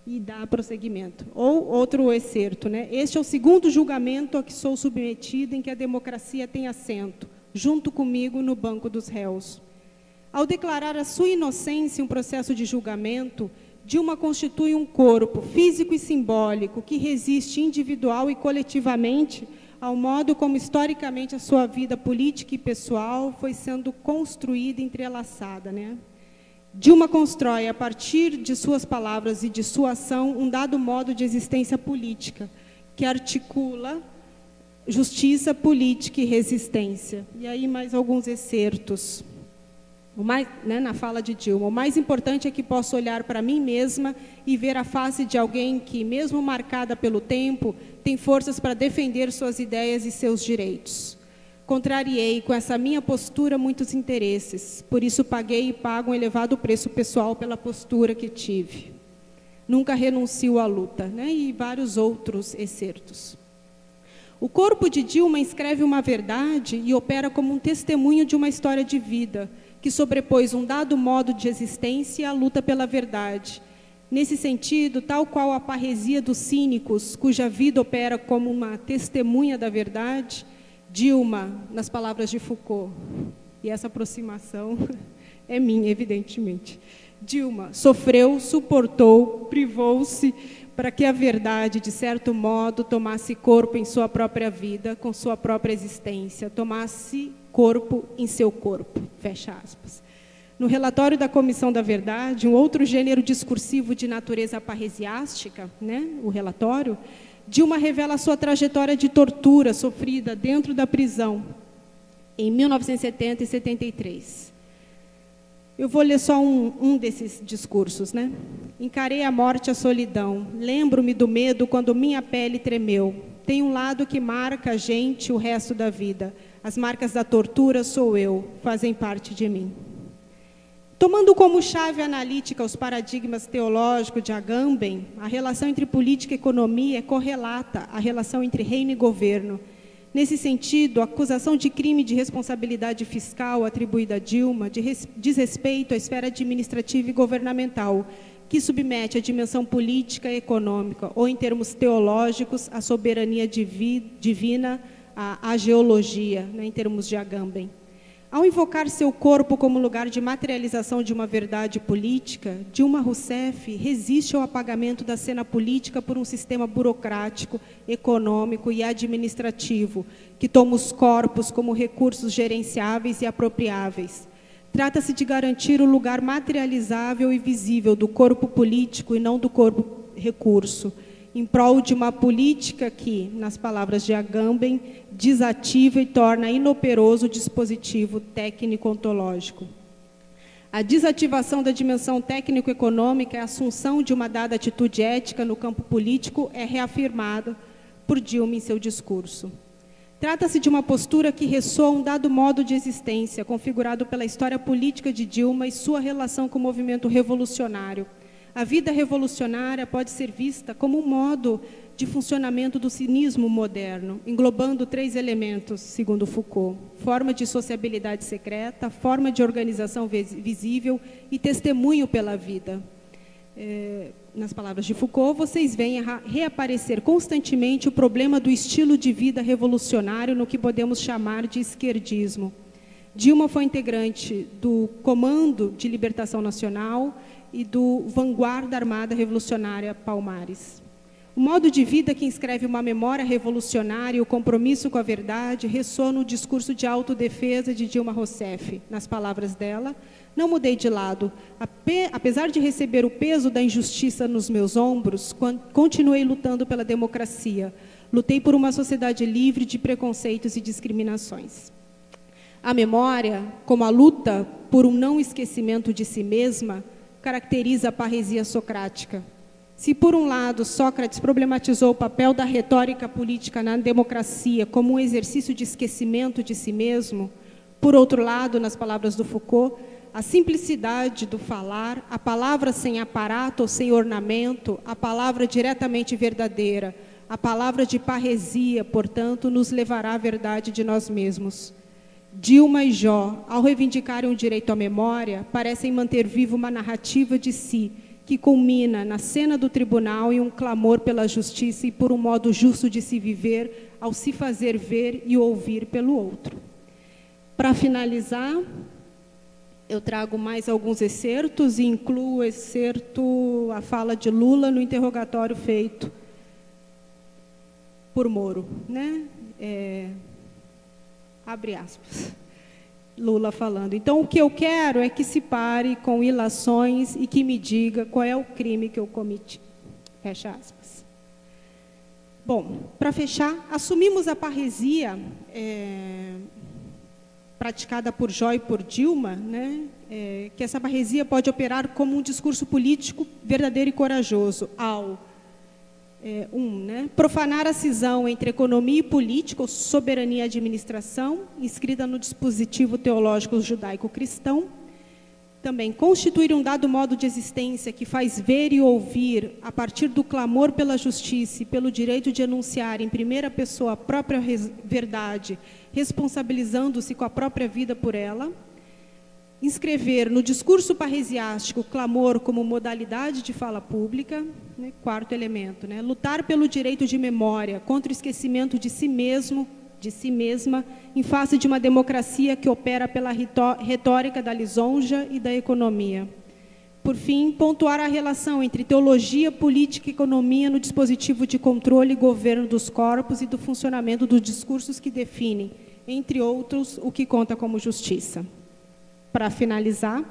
Speaker 3: e dá prosseguimento. Ou outro excerto, né? Este é o segundo julgamento a que sou submetido em que a democracia tem assento, junto comigo no banco dos réus. Ao declarar a sua inocência em um processo de julgamento, Dilma constitui um corpo físico e simbólico que resiste individual e coletivamente ao modo como historicamente a sua vida política e pessoal foi sendo construída e entrelaçada, né? Dilma constrói, a partir de suas palavras e de sua ação, um dado modo de existência política, que articula justiça, política e resistência. E aí mais alguns excertos. Na fala de Dilma, o mais importante é que posso olhar para mim mesma e ver a face de alguém que, mesmo marcada pelo tempo, tem forças para defender suas ideias e seus direitos. Contrariei com essa minha postura muitos interesses, por isso paguei e pago um elevado preço pessoal pela postura que tive. Nunca renuncio à luta, né? E vários outros excertos. O corpo de Dilma escreve uma verdade e opera como um testemunho de uma história de vida, que sobrepôs um dado modo de existência e a luta pela verdade. Nesse sentido, tal qual a parresia dos cínicos, cuja vida opera como uma testemunha da verdade, Dilma, nas palavras de Foucault, e essa aproximação é minha, evidentemente. Dilma sofreu, suportou, privou-se para que a verdade, de certo modo, tomasse corpo em sua própria vida, com sua própria existência, tomasse corpo em seu corpo, fecha aspas. No relatório da Comissão da Verdade, um outro gênero discursivo de natureza parresiástica, né, o relatório, Dilma revela a sua trajetória de tortura sofrida dentro da prisão, em 1970 e 73. Eu vou ler só um desses discursos, né? Encarei a morte e a solidão, lembro-me do medo quando minha pele tremeu. Tem um lado que marca a gente o resto da vida. As marcas da tortura sou eu, fazem parte de mim. Tomando como chave analítica os paradigmas teológicos de Agamben, a relação entre política e economia é correlata à relação entre reino e governo. Nesse sentido, a acusação de crime de responsabilidade fiscal atribuída a Dilma diz respeito à esfera administrativa e governamental, que submete a dimensão política e econômica, ou em termos teológicos, a soberania divina, a geologia, né, em termos de Agamben. Ao invocar seu corpo como lugar de materialização de uma verdade política, Dilma Rousseff resiste ao apagamento da cena política por um sistema burocrático, econômico e administrativo, que toma os corpos como recursos gerenciáveis e apropriáveis. Trata-se de garantir o lugar materializável e visível do corpo político e não do corpo recurso, em prol de uma política que, nas palavras de Agamben, desativa e torna inoperoso o dispositivo técnico-ontológico. A desativação da dimensão técnico-econômica e a assunção de uma dada atitude ética no campo político é reafirmada por Dilma em seu discurso. Trata-se de uma postura que ressoa um dado modo de existência, configurado pela história política de Dilma e sua relação com o movimento revolucionário. A vida revolucionária pode ser vista como um modo de funcionamento do cinismo moderno, englobando 3 elementos, segundo Foucault: forma de sociabilidade secreta, forma de organização visível e testemunho pela vida. Nas palavras de Foucault, vocês veem reaparecer constantemente o problema do estilo de vida revolucionário no que podemos chamar de esquerdismo. Dilma foi integrante do Comando de Libertação Nacional e do Vanguarda Armada Revolucionária Palmares. O modo de vida que inscreve uma memória revolucionária e o compromisso com a verdade ressoa no discurso de autodefesa de Dilma Rousseff. Nas palavras dela, não mudei de lado. Apesar de receber o peso da injustiça nos meus ombros, continuei lutando pela democracia. Lutei por uma sociedade livre de preconceitos e discriminações. A memória, como a luta por um não esquecimento de si mesma, caracteriza a parresia socrática. Se, por um lado, Sócrates problematizou o papel da retórica política na democracia como um exercício de esquecimento de si mesmo, por outro lado, nas palavras do Foucault, a simplicidade do falar, a palavra sem aparato ou sem ornamento, a palavra diretamente verdadeira, a palavra de parresia, portanto, nos levará à verdade de nós mesmos. Dilma e Jó, ao reivindicarem o direito à memória, parecem manter viva uma narrativa de si, que culmina na cena do tribunal em um clamor pela justiça e por um modo justo de se viver, ao se fazer ver e ouvir pelo outro. Para finalizar, eu trago mais alguns excertos e incluo o excerto, a fala de Lula no interrogatório feito por Moro, né? Abre aspas. Lula falando: então, o que eu quero é que se pare com ilações e que me diga qual é o crime que eu cometi. Fecha aspas. Bom, para fechar, assumimos a parresia praticada por Jó e por Dilma, né, que essa parresia pode operar como um discurso político verdadeiro e corajoso, ao profanar a cisão entre economia e política, ou soberania e administração, inscrita no dispositivo teológico judaico-cristão. Também constituir um dado modo de existência que faz ver e ouvir, a partir do clamor pela justiça e pelo direito de enunciar em primeira pessoa a própria verdade, responsabilizando-se com a própria vida por ela. Inscrever no discurso parresiástico o clamor como modalidade de fala pública, né? Quarto elemento, né? Lutar pelo direito de memória, contra o esquecimento de si mesmo, de si mesma, em face de uma democracia que opera pela retórica da lisonja e da economia. Por fim, pontuar a relação entre teologia, política e economia no dispositivo de controle e governo dos corpos e do funcionamento dos discursos que definem, entre outros, o que conta como justiça. Para finalizar,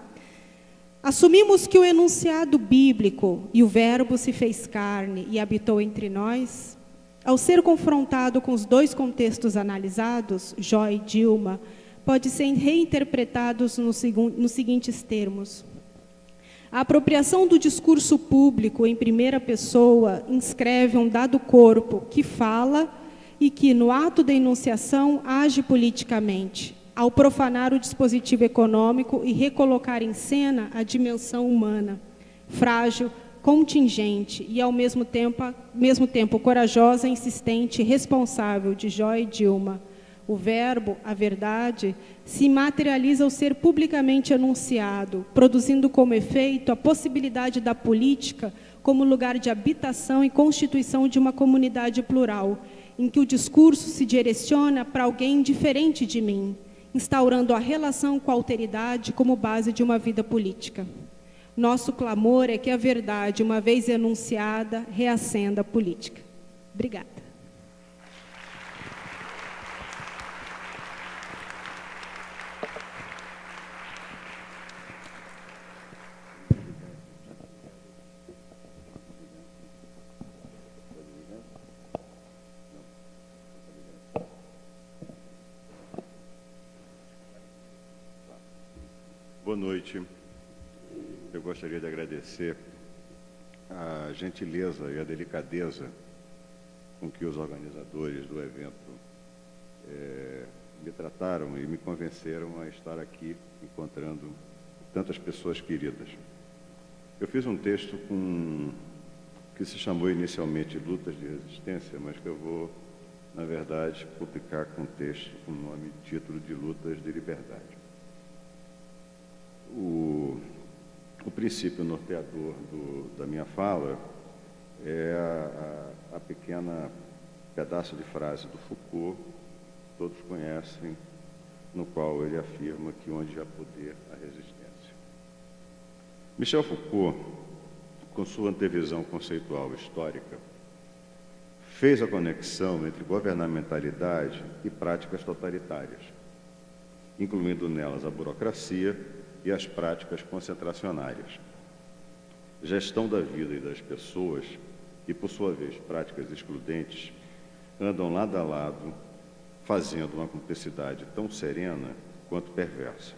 Speaker 3: assumimos que o enunciado bíblico e o verbo se fez carne e habitou entre nós, ao ser confrontado com os dois contextos analisados, Jó e Dilma, pode ser reinterpretados nos seguintes termos. A apropriação do discurso público em primeira pessoa inscreve um dado corpo que fala e que, no ato da enunciação, age politicamente, ao profanar o dispositivo econômico e recolocar em cena a dimensão humana, frágil, contingente e, ao mesmo tempo corajosa, insistente e responsável de Jó e Dilma. O verbo, a verdade, se materializa ao ser publicamente enunciado, produzindo como efeito a possibilidade da política como lugar de habitação e constituição de uma comunidade plural, em que o discurso se direciona para alguém diferente de mim, instaurando a relação com a alteridade como base de uma vida política. Nosso clamor é que a verdade, uma vez enunciada, reacenda a política. Obrigada.
Speaker 4: Boa noite. Eu gostaria de agradecer a gentileza e a delicadeza com que os organizadores do evento me trataram e me convenceram a estar aqui encontrando tantas pessoas queridas. Eu fiz um texto que se chamou inicialmente Lutas de Resistência, mas que eu vou, na verdade, publicar com texto com o nome e título de Lutas de Liberdade. O princípio norteador da minha fala é a pequena pedaço de frase do Foucault, todos conhecem, no qual ele afirma que onde há poder, há resistência. Michel Foucault, com sua antevisão conceitual histórica, fez a conexão entre governamentalidade e práticas totalitárias, incluindo nelas a burocracia e as práticas concentracionárias. Gestão da vida e das pessoas, e por sua vez práticas excludentes, andam lado a lado, fazendo uma cumplicidade tão serena quanto perversa.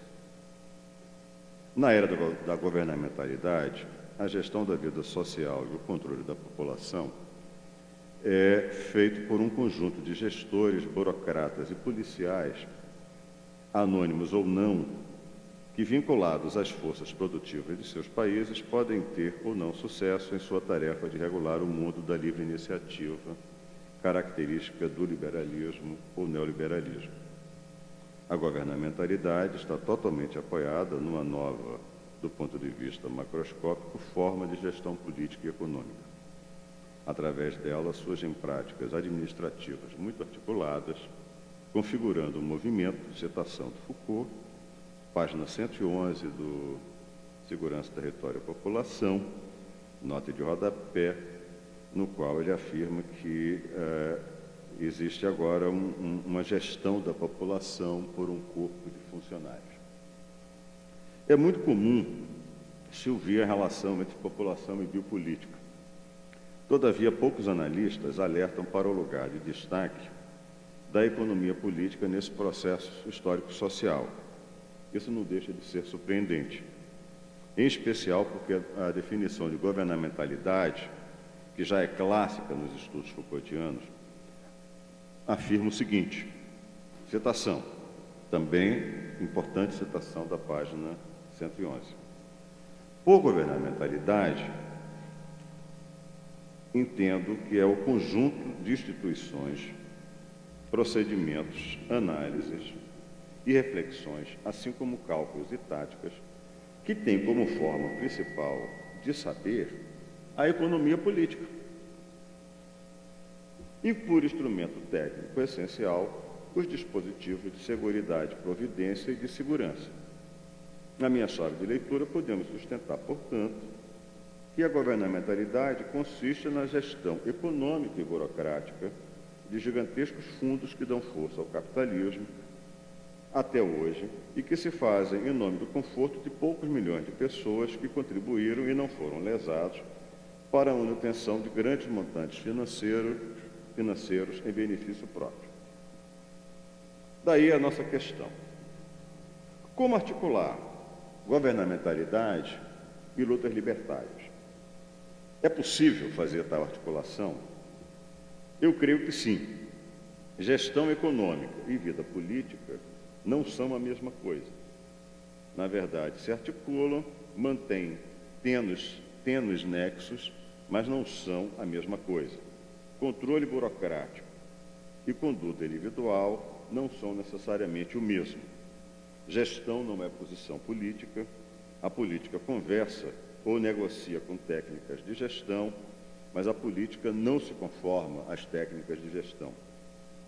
Speaker 4: Na era da governamentalidade, a gestão da vida social e o controle da população é feito por um conjunto de gestores, burocratas e policiais, anônimos ou não, que, vinculados às forças produtivas de seus países, podem ter ou não sucesso em sua tarefa de regular o mundo da livre iniciativa, característica do liberalismo ou neoliberalismo. A governamentalidade está totalmente apoiada numa nova, do ponto de vista macroscópico, forma de gestão política e econômica. Através dela, surgem práticas administrativas muito articuladas, configurando um movimento, citação de Foucault, página 111 do Segurança, Território e População, nota de rodapé, no qual ele afirma que existe agora uma gestão da população por um corpo de funcionários. É muito comum se ouvir a relação entre população e biopolítica. Todavia, poucos analistas alertam para o lugar de destaque da economia política nesse processo histórico-social. Isso não deixa de ser surpreendente, em especial porque a definição de governamentalidade, que já é clássica nos estudos Foucaultianos, afirma o seguinte, citação, também importante citação da página 111. Por governamentalidade, entendo que é o conjunto de instituições, procedimentos, análises e reflexões, assim como cálculos e táticas, que tem como forma principal de saber a economia política. E por instrumento técnico essencial, os dispositivos de seguridade, providência e de segurança. Na minha chave de leitura, podemos sustentar, portanto, que a governamentalidade consiste na gestão econômica e burocrática de gigantescos fundos que dão força ao capitalismo até hoje e que se fazem em nome do conforto de poucos milhões de pessoas que contribuíram e não foram lesados para a manutenção de grandes montantes financeiros em benefício próprio. Daí a nossa questão. Como articular governamentalidade e lutas libertárias? É possível fazer tal articulação? Eu creio que sim. Gestão econômica e vida política não são a mesma coisa. Na verdade, se articulam, mantêm tênues nexos, mas não são a mesma coisa. Controle burocrático e conduta individual não são necessariamente o mesmo. Gestão não é posição política, a política conversa ou negocia com técnicas de gestão, mas a política não se conforma às técnicas de gestão.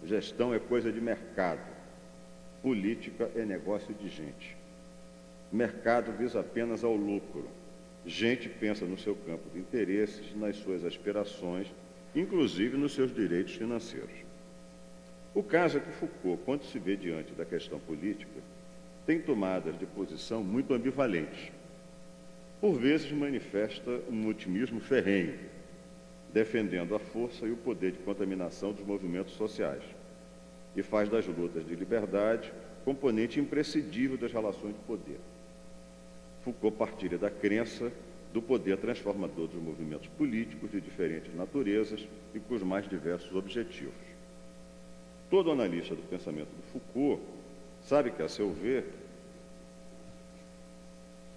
Speaker 4: Gestão é coisa de mercado, política é negócio de gente. Mercado visa apenas ao lucro. Gente pensa no seu campo de interesses, nas suas aspirações, inclusive nos seus direitos financeiros. O caso é que Foucault, quando se vê diante da questão política, tem tomadas de posição muito ambivalentes. Por vezes manifesta um otimismo ferrenho, defendendo a força e o poder de contaminação dos movimentos sociais, e faz das lutas de liberdade componente imprescindível das relações de poder. Foucault partilha da crença do poder transformador dos movimentos políticos de diferentes naturezas e com os mais diversos objetivos. Todo analista do pensamento de Foucault sabe que, a seu ver,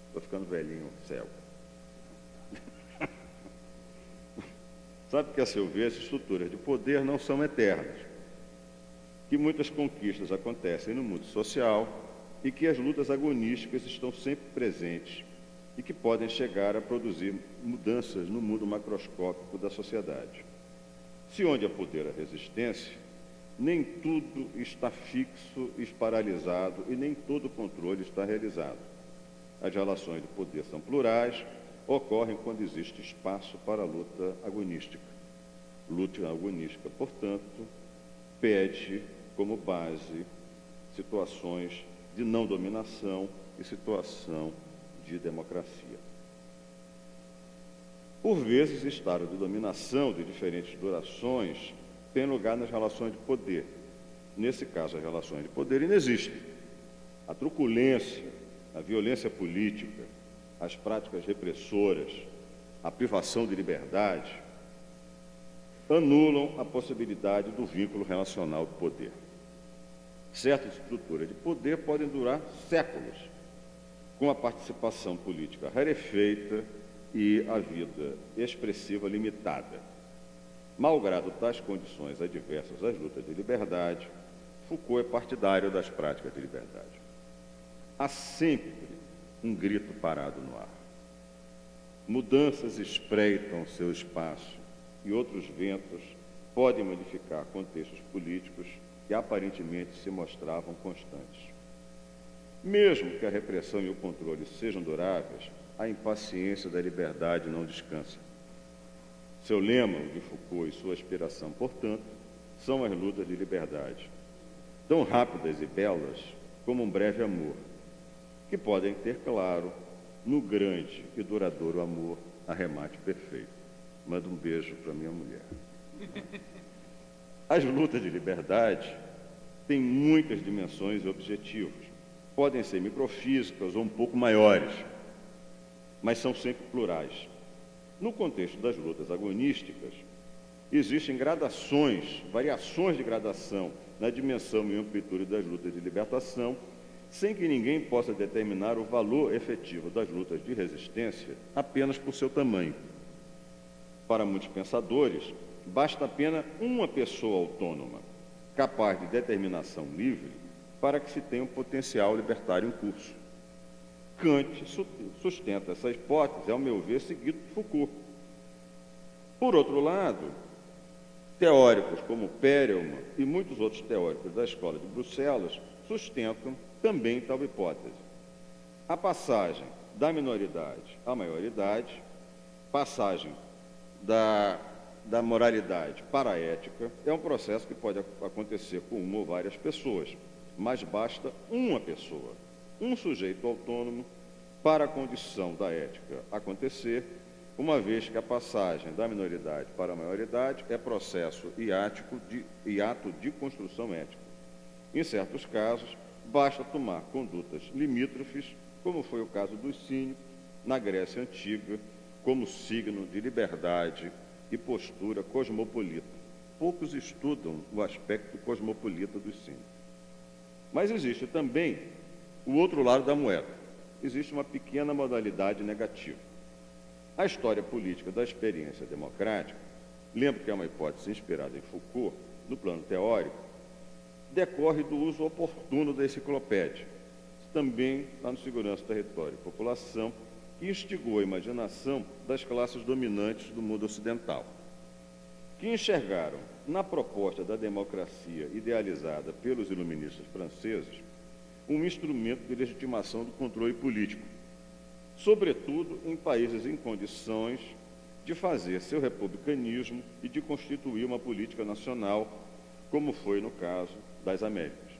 Speaker 4: estou ficando velhinho, cego. Sabe que, a seu ver, as estruturas de poder não são eternas, que muitas conquistas acontecem no mundo social e que as lutas agonísticas estão sempre presentes e que podem chegar a produzir mudanças no mundo macroscópico da sociedade. Se onde há poder a resistência, nem tudo está fixo e paralisado e nem todo o controle está realizado. As relações de poder são plurais, ocorrem quando existe espaço para a luta agonística. Luta agonística, portanto, pede como base situações de não dominação e situação de democracia. Por vezes, estado de dominação de diferentes durações tem lugar nas relações de poder. Nesse caso, as relações de poder inexistem. A truculência, a violência política, as práticas repressoras a privação de liberdade, anulam a possibilidade do vínculo relacional do poder. Certas estruturas de poder podem durar séculos, com a participação política rarefeita e a vida expressiva limitada. Malgrado tais condições adversas às lutas de liberdade, Foucault é partidário das práticas de liberdade. Há sempre um grito parado no ar. Mudanças espreitam seu espaço e outros ventos podem modificar contextos políticos que aparentemente se mostravam constantes. Mesmo que a repressão e o controle sejam duráveis, a impaciência da liberdade não descansa. Seu lema, o de Foucault, e sua aspiração, portanto, são as lutas de liberdade, tão rápidas e belas como um breve amor, que podem ter, claro, no grande e duradouro amor, arremate perfeito. Manda um beijo para minha mulher. As lutas de liberdade têm muitas dimensões e objetivos. Podem ser microfísicas ou um pouco maiores, mas são sempre plurais. No contexto das lutas agonísticas, existem gradações, variações de gradação na dimensão e amplitude das lutas de libertação, sem que ninguém possa determinar o valor efetivo das lutas de resistência apenas por seu tamanho. Para muitos pensadores, basta apenas uma pessoa autônoma, capaz de determinação livre, para que se tenha um potencial libertário em curso. Kant sustenta essa hipótese, ao meu ver, seguido de Foucault. Por outro lado, teóricos como Perelman e muitos outros teóricos da Escola de Bruxelas sustentam também tal hipótese. A passagem da minoridade à maioridade, passagem da moralidade para a ética, é um processo que pode acontecer com uma ou várias pessoas, mas basta uma pessoa, um sujeito autônomo, para a condição da ética acontecer, uma vez que a passagem da minoridade para a maioridade é processo e ato de construção ética. Em certos casos, basta tomar condutas limítrofes, como foi o caso dos cínicos na Grécia Antiga, como signo de liberdade e postura cosmopolita. Poucos estudam o aspecto cosmopolita dos cínicos. Mas existe também o outro lado da moeda. Existe uma pequena modalidade negativa. A história política da experiência democrática, lembro que é uma hipótese inspirada em Foucault, no plano teórico, decorre do uso oportuno da enciclopédia, também lá no Segurança, Território e População, que instigou a imaginação das classes dominantes do mundo ocidental, que enxergaram na proposta da democracia idealizada pelos iluministas franceses um instrumento de legitimação do controle político, sobretudo em países em condições de fazer seu republicanismo e de constituir uma política nacional, como foi no caso das Américas.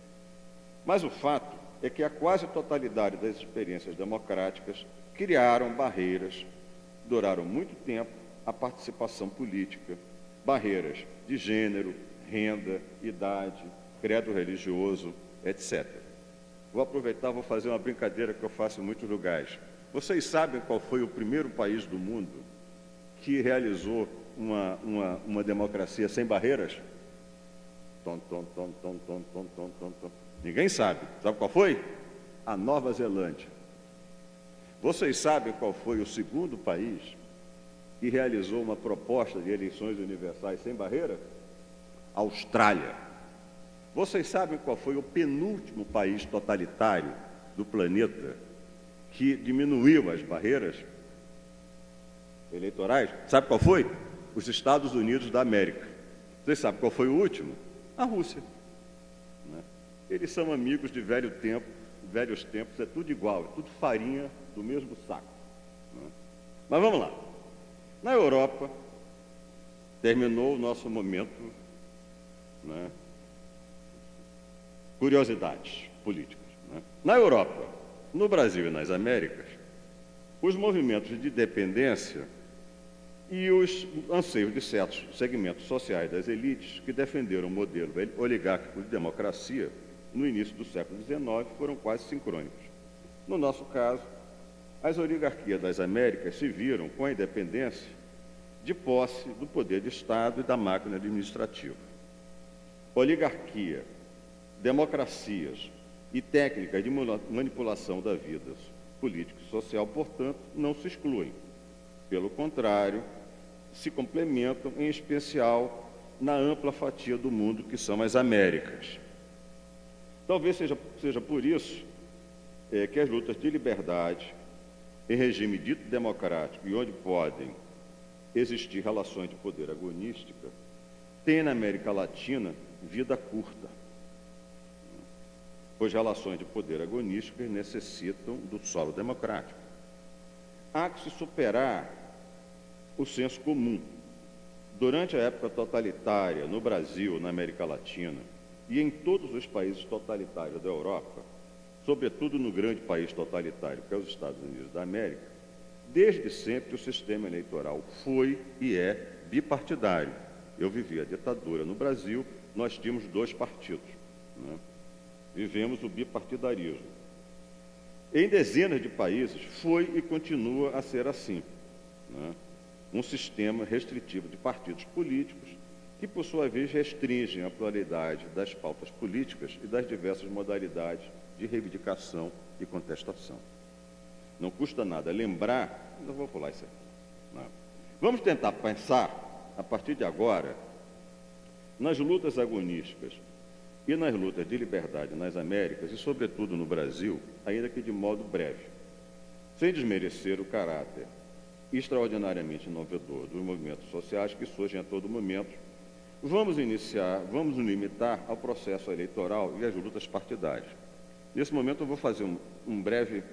Speaker 4: Mas o fato é que a quase totalidade das experiências democráticas criaram barreiras, duraram muito tempo, a participação política, barreiras de gênero, renda, idade, credo religioso, etc. Vou aproveitar, vou fazer uma brincadeira que eu faço em muitos lugares. Vocês sabem qual foi o primeiro país do mundo que realizou uma democracia sem barreiras? Ninguém sabe. Sabe qual foi? A Nova Zelândia. Vocês sabem qual foi o segundo país que realizou uma proposta de eleições universais sem barreira? A Austrália. Vocês sabem qual foi o penúltimo país totalitário do planeta que diminuiu as barreiras eleitorais? Sabe qual foi? Os Estados Unidos da América. Vocês sabem qual foi o último? A Rússia. Eles são amigos de velhos tempos, é tudo igual, é tudo farinha do mesmo saco. Mas vamos lá. Na Europa, terminou o nosso momento, curiosidades políticas. Na Europa, no Brasil e nas Américas, os movimentos de dependência e os anseios de certos segmentos sociais das elites que defenderam o modelo oligárquico de democracia no início do século XIX foram quase sincrônicos. No nosso caso, as oligarquias das Américas se viram com a independência de posse do poder de Estado e da máquina administrativa. Oligarquia, democracias e técnicas de manipulação da vida política e social, portanto, não se excluem. Pelo contrário, se complementam, em especial na ampla fatia do mundo que são as Américas. Talvez seja por isso que as lutas de liberdade, em regime dito democrático e onde podem existir relações de poder agonística, têm na América Latina vida curta, pois relações de poder agonísticas necessitam do solo democrático. Há que se superar o senso comum. Durante a época totalitária no Brasil, na América Latina e em todos os países totalitários da Europa, sobretudo no grande país totalitário que é os Estados Unidos da América, desde sempre o sistema eleitoral foi e é bipartidário. Eu vivi a ditadura no Brasil, nós tínhamos 2 partidos, né? Vivemos o bipartidarismo. Em dezenas de países foi e continua a ser assim, né? Um sistema restritivo de partidos políticos que, por sua vez, restringem a pluralidade das pautas políticas e das diversas modalidades de reivindicação e contestação. Não custa nada lembrar, não vou pular isso aqui, né? Vamos tentar pensar, a partir de agora, nas lutas agonísticas e nas lutas de liberdade nas Américas e, sobretudo, no Brasil, ainda que de modo breve, sem desmerecer o caráter extraordinariamente inovador dos movimentos sociais que surgem a todo momento. Vamos nos limitar ao processo eleitoral e às lutas partidárias. Nesse momento eu vou fazer um breve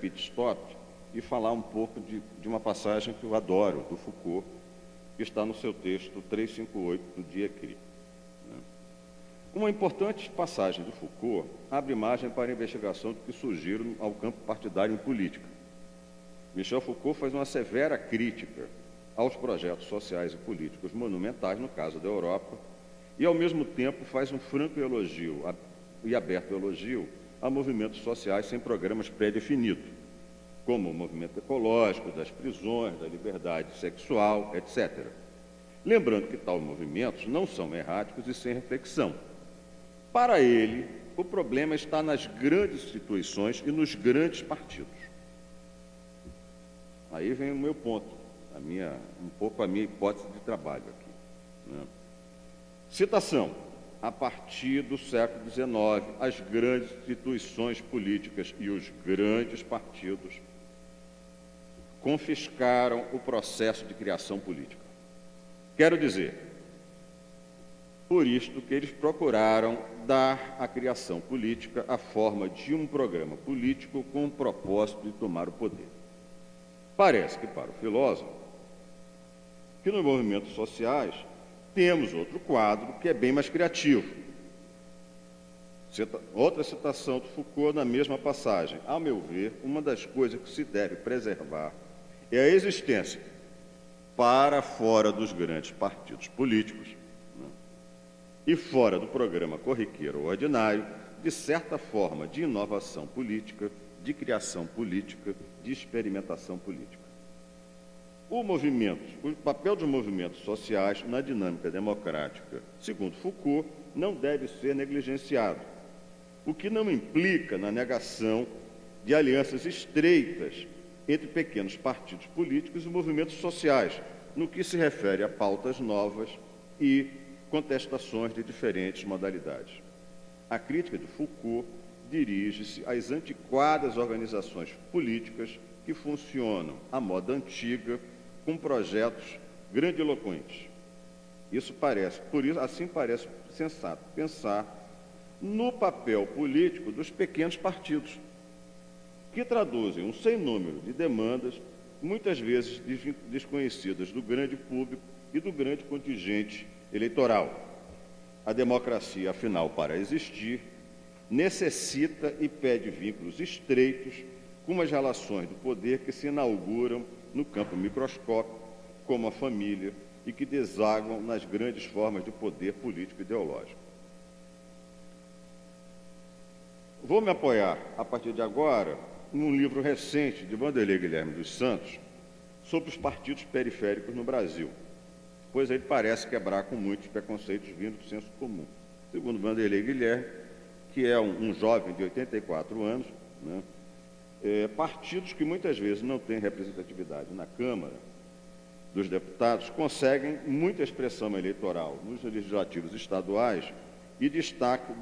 Speaker 4: pit stop e falar um pouco de uma passagem que eu adoro, do Foucault, que está no seu texto 358 do Diécrit. Uma importante passagem do Foucault abre margem para a investigação do que surgiram ao campo partidário em política. Michel Foucault faz uma severa crítica aos projetos sociais e políticos monumentais, no caso da Europa, e, ao mesmo tempo, faz um franco elogio e aberto elogio a movimentos sociais sem programas pré-definidos, como o movimento ecológico, das prisões, da liberdade sexual, etc. Lembrando que tais movimentos não são erráticos e sem reflexão. Para ele, o problema está nas grandes instituições e nos grandes partidos. Aí vem o meu ponto, um pouco a minha hipótese de trabalho aqui, né? Citação. A partir do século XIX, as grandes instituições políticas e os grandes partidos confiscaram o processo de criação política. Quero dizer, por isto que eles procuraram dar à criação política a forma de um programa político com o propósito de tomar o poder. Parece que, para o filósofo, que nos movimentos sociais temos outro quadro que é bem mais criativo. Outra citação do Foucault na mesma passagem. Ao meu ver, uma das coisas que se deve preservar é a existência, para fora dos grandes partidos políticos, né, e fora do programa corriqueiro ordinário, de certa forma de inovação política, de criação política, de experimentação política. O papel dos movimentos sociais na dinâmica democrática, segundo Foucault, não deve ser negligenciado, o que não implica na negação de alianças estreitas entre pequenos partidos políticos e movimentos sociais, no que se refere a pautas novas e contestações de diferentes modalidades. A crítica de Foucault dirige-se às antiquadas organizações políticas que funcionam à moda antiga, com projetos grandiloquentes. Assim parece sensato pensar no papel político dos pequenos partidos, que traduzem um sem número de demandas, muitas vezes desconhecidas do grande público e do grande contingente eleitoral. A democracia, afinal, para existir, necessita e pede vínculos estreitos com as relações do poder que se inauguram no campo microscópico, como a família, e que desaguam nas grandes formas de poder político e ideológico. Vou me apoiar, a partir de agora, num livro recente de Vanderlei Guilherme dos Santos sobre os partidos periféricos no Brasil, pois ele parece quebrar com muitos preconceitos vindos do senso comum. Segundo Vanderlei Guilherme, que é um jovem de 84 anos, né, partidos que muitas vezes não têm representatividade na Câmara dos Deputados conseguem muita expressão eleitoral nos legislativos estaduais e destaque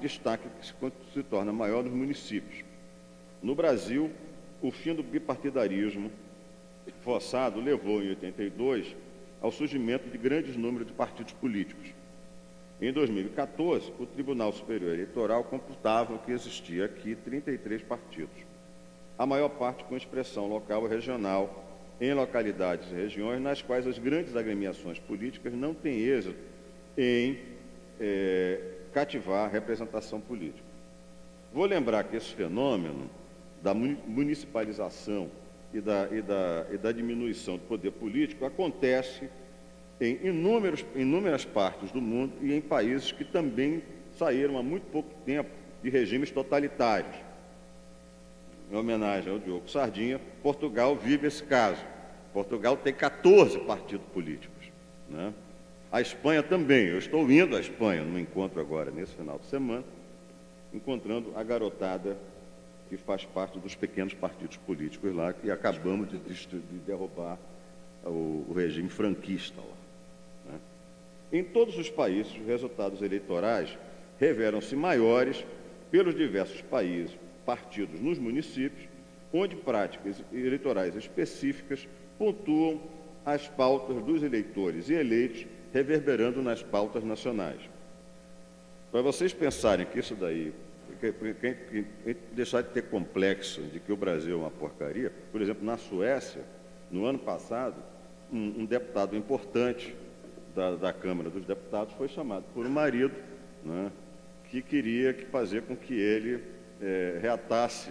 Speaker 4: que se torna maior nos municípios. No Brasil, o fim do bipartidarismo forçado levou, em 82, ao surgimento de grandes números de partidos políticos. Em 2014, o Tribunal Superior Eleitoral computava que existia aqui 33 partidos, a maior parte com expressão local e regional, em localidades e regiões nas quais as grandes agremiações políticas não têm êxito em cativar a representação política. Vou lembrar que esse fenômeno da municipalização e da diminuição do poder político acontece em inúmeras partes do mundo e em países que também saíram há muito pouco tempo de regimes totalitários. Em homenagem ao Diogo Sardinha, Portugal vive esse caso. Portugal tem 14 partidos políticos, né? A Espanha também. Eu estou indo à Espanha num encontro agora, nesse final de semana, encontrando a garotada que faz parte dos pequenos partidos políticos lá, que acabamos de derrubar o regime franquista lá, né? Em todos os países, os resultados eleitorais revelam-se maiores pelos diversos partidos nos municípios, onde práticas eleitorais específicas pontuam as pautas dos eleitores e eleitos, reverberando nas pautas nacionais. Para vocês pensarem que isso daí, deixar de ter complexo de que o Brasil é uma porcaria, por exemplo, na Suécia, no ano passado, um deputado importante da Câmara dos Deputados foi chamado por um marido, né, que queria fazer com que ele reatasse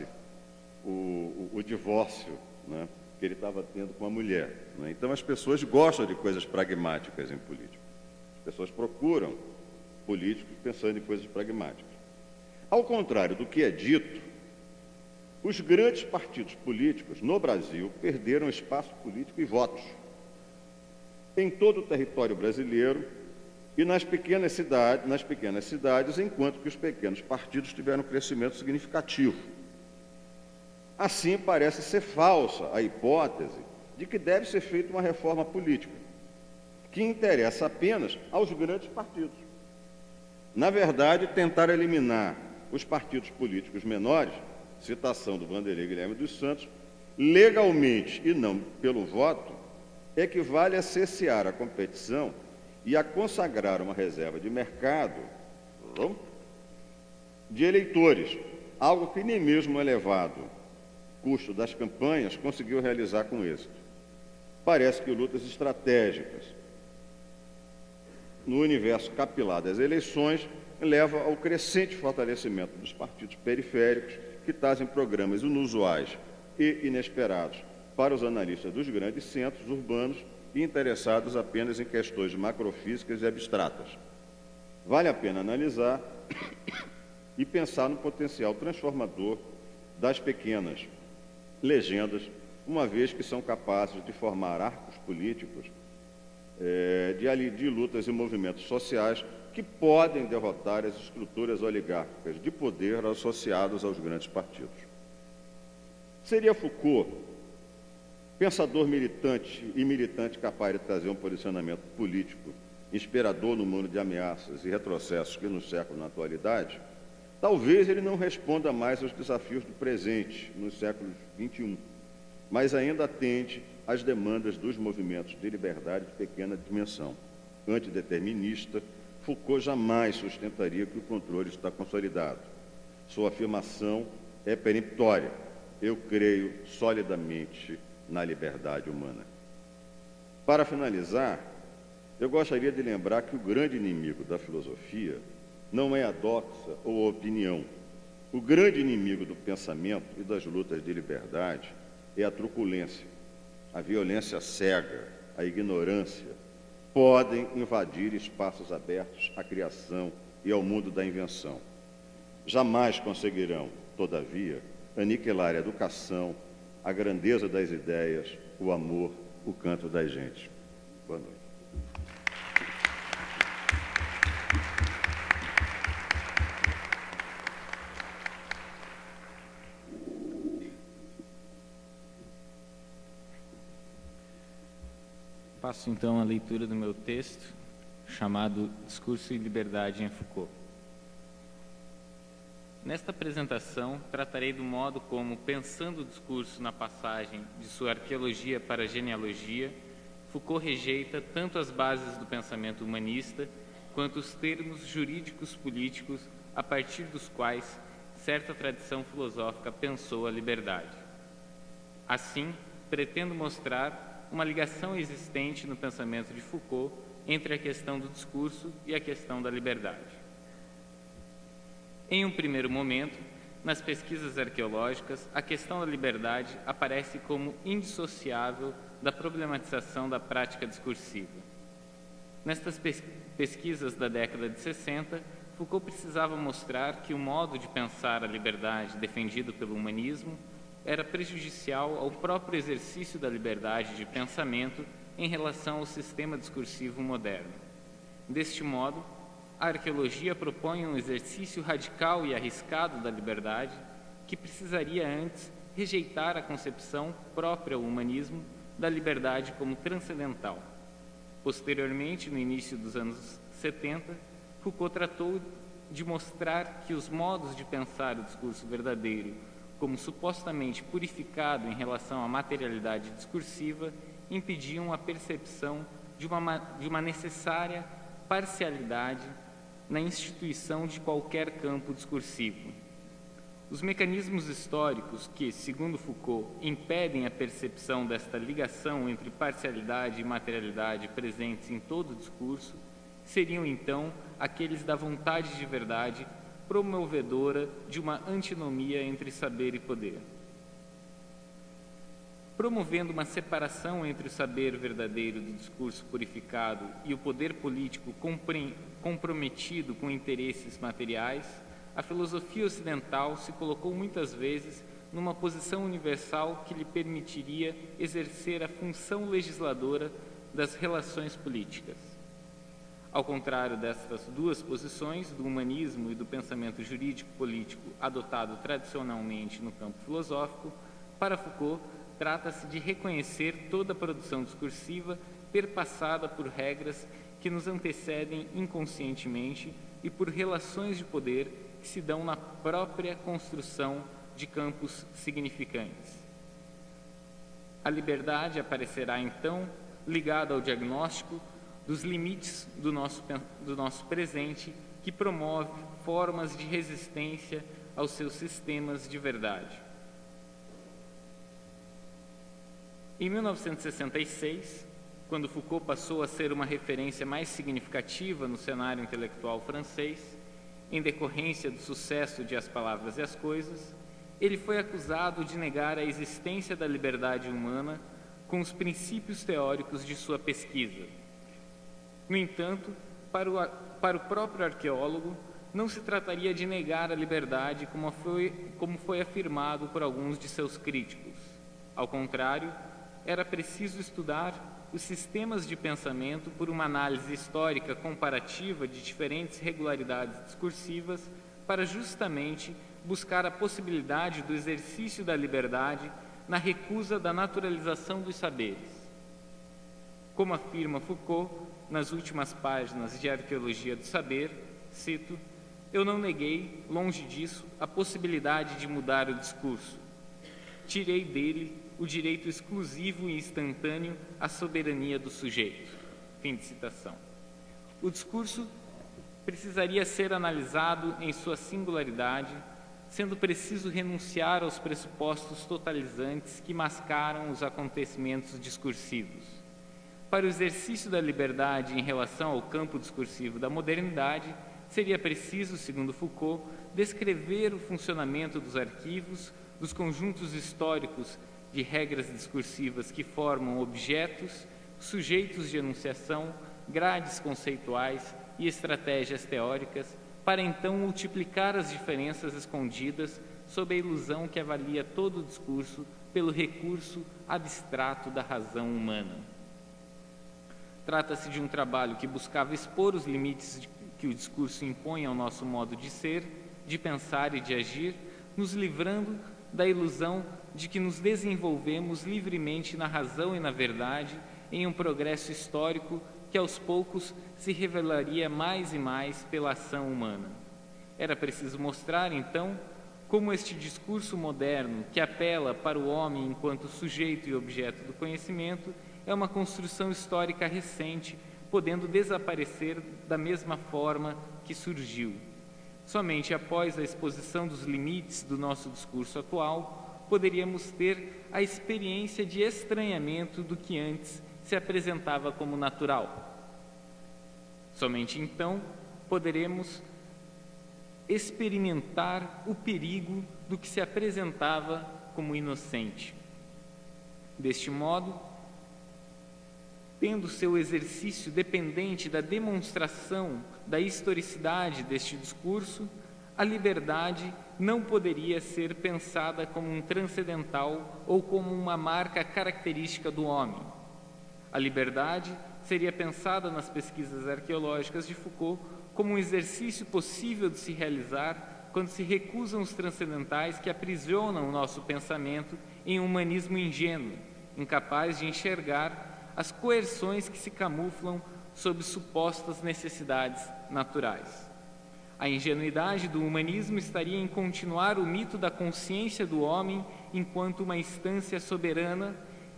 Speaker 4: o divórcio, né, que ele estava tendo com a mulher, né? Então, as pessoas gostam de coisas pragmáticas em política. As pessoas procuram políticos pensando em coisas pragmáticas. Ao contrário do que é dito, os grandes partidos políticos no Brasil perderam espaço político e votos em todo o território brasileiro e nas pequenas cidades, enquanto que os pequenos partidos tiveram um crescimento significativo. Assim, parece ser falsa a hipótese de que deve ser feita uma reforma política, que interessa apenas aos grandes partidos. Na verdade, tentar eliminar os partidos políticos menores, citação do Vanderlei Guilherme dos Santos, legalmente e não pelo voto, equivale a cercear a competição e a consagrar uma reserva de mercado de eleitores, algo que nem mesmo o elevado custo das campanhas conseguiu realizar com êxito. Parece que lutas estratégicas no universo capilar das eleições leva ao crescente fortalecimento dos partidos periféricos que trazem programas inusuais e inesperados para os analistas dos grandes centros urbanos e interessados apenas em questões macrofísicas e abstratas. Vale a pena analisar e pensar no potencial transformador das pequenas legendas, uma vez que são capazes de formar arcos políticos de lutas e movimentos sociais que podem derrotar as estruturas oligárquicas de poder associadas aos grandes partidos. Seria Foucault, pensador militante capaz de trazer um posicionamento político inspirador no mundo de ameaças e retrocessos que nos cercam na atualidade? Talvez ele não responda mais aos desafios do presente, nos séculos XXI, mas ainda atende às demandas dos movimentos de liberdade de pequena dimensão. Antideterminista, Foucault jamais sustentaria que o controle está consolidado. Sua afirmação é peremptória. Eu creio solidamente na liberdade humana. Para finalizar, eu gostaria de lembrar que o grande inimigo da filosofia não é a doxa ou a opinião. O grande inimigo do pensamento e das lutas de liberdade é a truculência, a violência cega, a ignorância. Podem invadir espaços abertos à criação e ao mundo da invenção. Jamais conseguirão, todavia, aniquilar a educação, a grandeza das ideias, o amor, o canto das gentes. Boa noite.
Speaker 1: Faço então a leitura do meu texto, chamado Discurso e Liberdade em Foucault. Nesta apresentação, tratarei do modo como, pensando o discurso na passagem de sua arqueologia para a genealogia, Foucault rejeita tanto as bases do pensamento humanista quanto os termos jurídicos políticos a partir dos quais certa tradição filosófica pensou a liberdade. Assim, pretendo mostrar uma ligação existente no pensamento de Foucault entre a questão do discurso e a questão da liberdade. Em um primeiro momento, nas pesquisas arqueológicas, a questão da liberdade aparece como indissociável da problematização da prática discursiva. Nestas pesquisas da década de 60, Foucault precisava mostrar que o modo de pensar a liberdade defendido pelo humanismo era prejudicial ao próprio exercício da liberdade de pensamento em relação ao sistema discursivo moderno. Deste modo, a arqueologia propõe um exercício radical e arriscado da liberdade que precisaria antes rejeitar a concepção própria ao humanismo da liberdade como transcendental. Posteriormente, no início dos anos 70, Foucault tratou de mostrar que os modos de pensar o discurso verdadeiro como supostamente purificado em relação à materialidade discursiva, impediam a percepção de uma necessária parcialidade na instituição de qualquer campo discursivo. Os mecanismos históricos que, segundo Foucault, impedem a percepção desta ligação entre parcialidade e materialidade presentes em todo o discurso, seriam, então, aqueles da vontade de verdade promovedora de uma antinomia entre saber e poder. Promovendo uma separação entre o saber verdadeiro do discurso purificado e o poder político comprometido com interesses materiais, a filosofia ocidental se colocou muitas vezes numa posição universal que lhe permitiria exercer a função legisladora das relações políticas. Ao contrário destas duas posições, do humanismo e do pensamento jurídico-político adotado tradicionalmente no campo filosófico, para Foucault, trata-se de reconhecer toda a produção discursiva perpassada por regras que nos antecedem inconscientemente e por relações de poder que se dão na própria construção de campos significantes. A liberdade aparecerá, então, ligada ao diagnóstico dos limites do nosso presente, que promove formas de resistência aos seus sistemas de verdade. Em 1966, quando Foucault passou a ser uma referência mais significativa no cenário intelectual francês, em decorrência do sucesso de As Palavras e as Coisas, ele foi acusado de negar a existência da liberdade humana com os princípios teóricos de sua pesquisa. No entanto, para o próprio arqueólogo, não se trataria de negar a liberdade como foi afirmado por alguns de seus críticos. Ao contrário, era preciso estudar os sistemas de pensamento por uma análise histórica comparativa de diferentes regularidades discursivas para justamente buscar a possibilidade do exercício da liberdade na recusa da naturalização dos saberes. Como afirma Foucault, nas últimas páginas de Arqueologia do Saber, cito: "Eu não neguei, longe disso, a possibilidade de mudar o discurso. Tirei dele o direito exclusivo e instantâneo à soberania do sujeito." Fim de citação. O discurso precisaria ser analisado em sua singularidade, sendo preciso renunciar aos pressupostos totalizantes que mascaram os acontecimentos discursivos. Para o exercício da liberdade em relação ao campo discursivo da modernidade, seria preciso, segundo Foucault, descrever o funcionamento dos arquivos, dos conjuntos históricos de regras discursivas que formam objetos, sujeitos de enunciação, grades conceituais e estratégias teóricas, para então multiplicar as diferenças escondidas sob a ilusão que avalia todo o discurso pelo recurso abstrato da razão humana. Trata-se de um trabalho que buscava expor os limites que o discurso impõe ao nosso modo de ser, de pensar e de agir, nos livrando da ilusão de que nos desenvolvemos livremente na razão e na verdade em um progresso histórico que aos poucos se revelaria mais e mais pela ação humana. Era preciso mostrar, então, como este discurso moderno, que apela para o homem enquanto sujeito e objeto do conhecimento, é uma construção histórica recente, podendo desaparecer da mesma forma que surgiu. Somente após a exposição dos limites do nosso discurso atual, poderíamos ter a experiência de estranhamento do que antes se apresentava como natural. Somente então poderemos experimentar o perigo do que se apresentava como inocente. Deste modo, tendo seu exercício dependente da demonstração da historicidade deste discurso, a liberdade não poderia ser pensada como um transcendental ou como uma marca característica do homem. A liberdade seria pensada nas pesquisas arqueológicas de Foucault como um exercício possível de se realizar quando se recusam os transcendentais que aprisionam o nosso pensamento em um humanismo ingênuo, incapaz de enxergar as coerções que se camuflam sob supostas necessidades naturais. A ingenuidade do humanismo estaria em continuar o mito da consciência do homem enquanto uma instância soberana,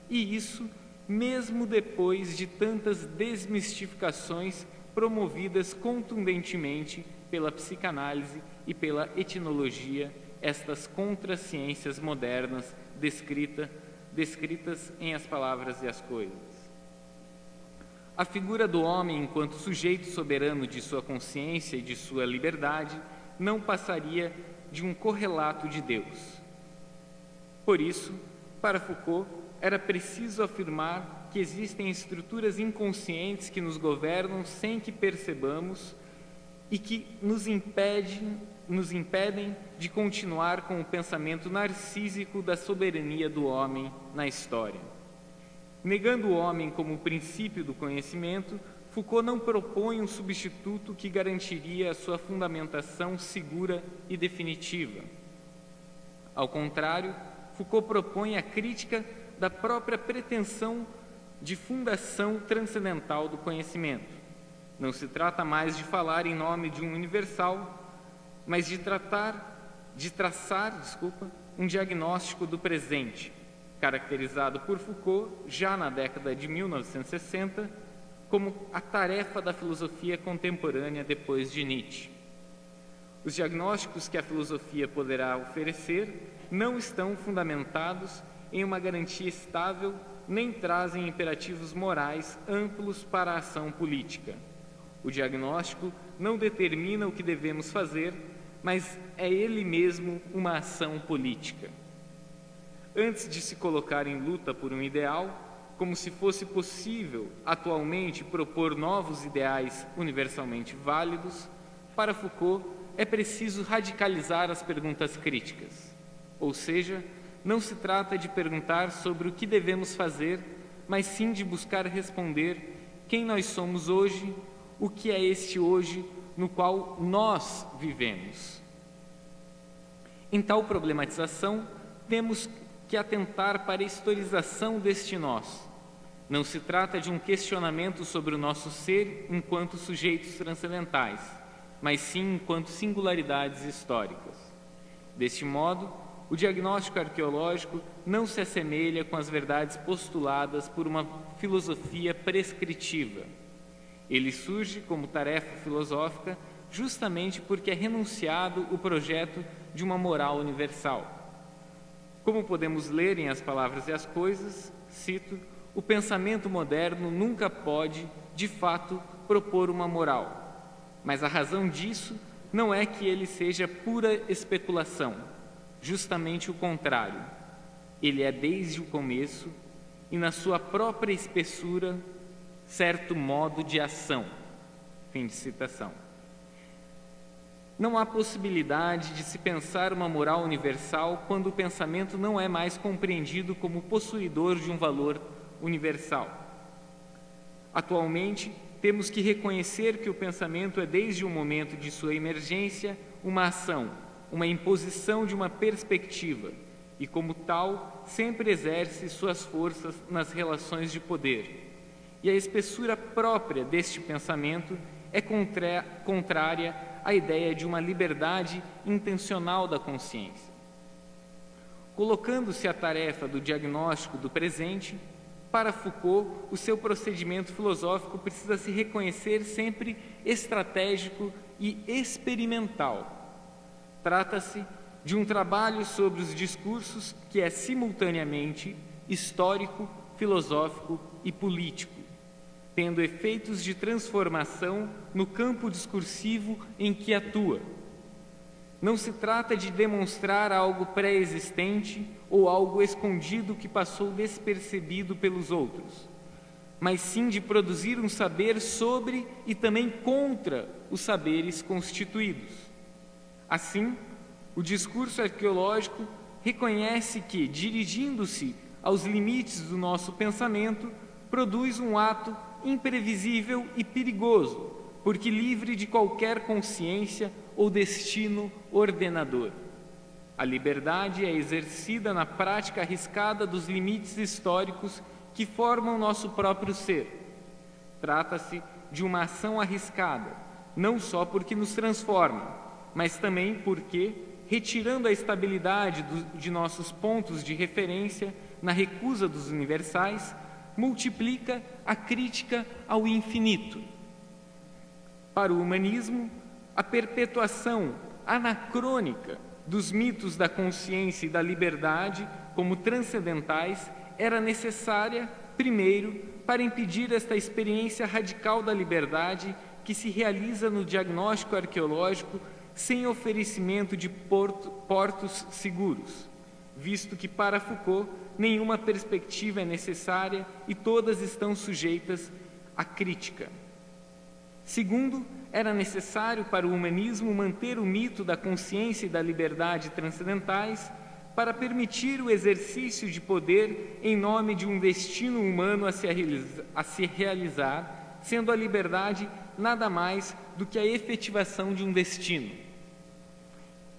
Speaker 1: e isso mesmo depois de tantas desmistificações promovidas contundentemente pela psicanálise e pela etnologia, estas contraciências modernas descritas em As Palavras e as Coisas. A figura do homem enquanto sujeito soberano de sua consciência e de sua liberdade não passaria de um correlato de Deus. Por isso, para Foucault, era preciso afirmar que existem estruturas inconscientes que nos governam sem que percebamos e que nos impedem de continuar com o pensamento narcísico da soberania do homem na história. Negando o homem como o princípio do conhecimento, Foucault não propõe um substituto que garantiria a sua fundamentação segura e definitiva. Ao contrário, Foucault propõe a crítica da própria pretensão de fundação transcendental do conhecimento. Não se trata mais de falar em nome de um universal, mas de traçar um diagnóstico do presente, caracterizado por Foucault, já na década de 1960, como a tarefa da filosofia contemporânea depois de Nietzsche. Os diagnósticos que a filosofia poderá oferecer não estão fundamentados em uma garantia estável, nem trazem imperativos morais amplos para a ação política. O diagnóstico não determina o que devemos fazer, mas é ele mesmo uma ação política. Antes de se colocar em luta por um ideal, como se fosse possível atualmente propor novos ideais universalmente válidos, para Foucault é preciso radicalizar as perguntas críticas. Ou seja, não se trata de perguntar sobre o que devemos fazer, mas sim de buscar responder quem nós somos hoje, o que é este hoje no qual nós vivemos. Em tal problematização, temos que atentar para a historização deste nós. Não se trata de um questionamento sobre o nosso ser enquanto sujeitos transcendentais, mas sim enquanto singularidades históricas. Deste modo, o diagnóstico arqueológico não se assemelha com as verdades postuladas por uma filosofia prescritiva. Ele surge como tarefa filosófica justamente porque é renunciado o projeto de uma moral universal. Como podemos ler em As Palavras e as Coisas, cito, o pensamento moderno nunca pode, de fato, propor uma moral. Mas a razão disso não é que ele seja pura especulação, justamente o contrário. Ele é desde o começo e na sua própria espessura certo modo de ação. Fim de citação. não há possibilidade de se pensar uma moral universal quando o pensamento não é mais compreendido como possuidor de um valor universal. Atualmente, temos que reconhecer que o pensamento é, desde o momento de sua emergência, uma ação, uma imposição de uma perspectiva, e, como tal, sempre exerce suas forças nas relações de poder. E a espessura própria deste pensamento é contrária à ideia de uma liberdade intencional da consciência. Colocando-se a tarefa do diagnóstico do presente, para Foucault, o seu procedimento filosófico precisa se reconhecer sempre estratégico e experimental. Trata-se de um trabalho sobre os discursos que é simultaneamente histórico, filosófico e político, tendo efeitos de transformação no campo discursivo em que atua. Não se trata de demonstrar algo pré-existente ou algo escondido que passou despercebido pelos outros, mas sim de produzir um saber sobre e também contra os saberes constituídos. Assim, o discurso arqueológico reconhece que, dirigindo-se aos limites do nosso pensamento, produz um ato imprevisível e perigoso, porque livre de qualquer consciência ou destino ordenador. A liberdade é exercida na prática arriscada dos limites históricos que formam nosso próprio ser. Trata-se de uma ação arriscada, não só porque nos transforma, mas também porque, retirando a estabilidade de nossos pontos de referência na recusa dos universais, multiplica a crítica ao infinito. Para o humanismo, a perpetuação anacrônica dos mitos da consciência e da liberdade como transcendentais era necessária, primeiro, para impedir esta experiência radical da liberdade que se realiza no diagnóstico arqueológico sem oferecimento de portos seguros, visto que para Foucault nenhuma perspectiva é necessária e todas estão sujeitas à crítica. Segundo, era necessário para o humanismo manter o mito da consciência e da liberdade transcendentais para permitir o exercício de poder em nome de um destino humano a se realizar, sendo a liberdade nada mais do que a efetivação de um destino.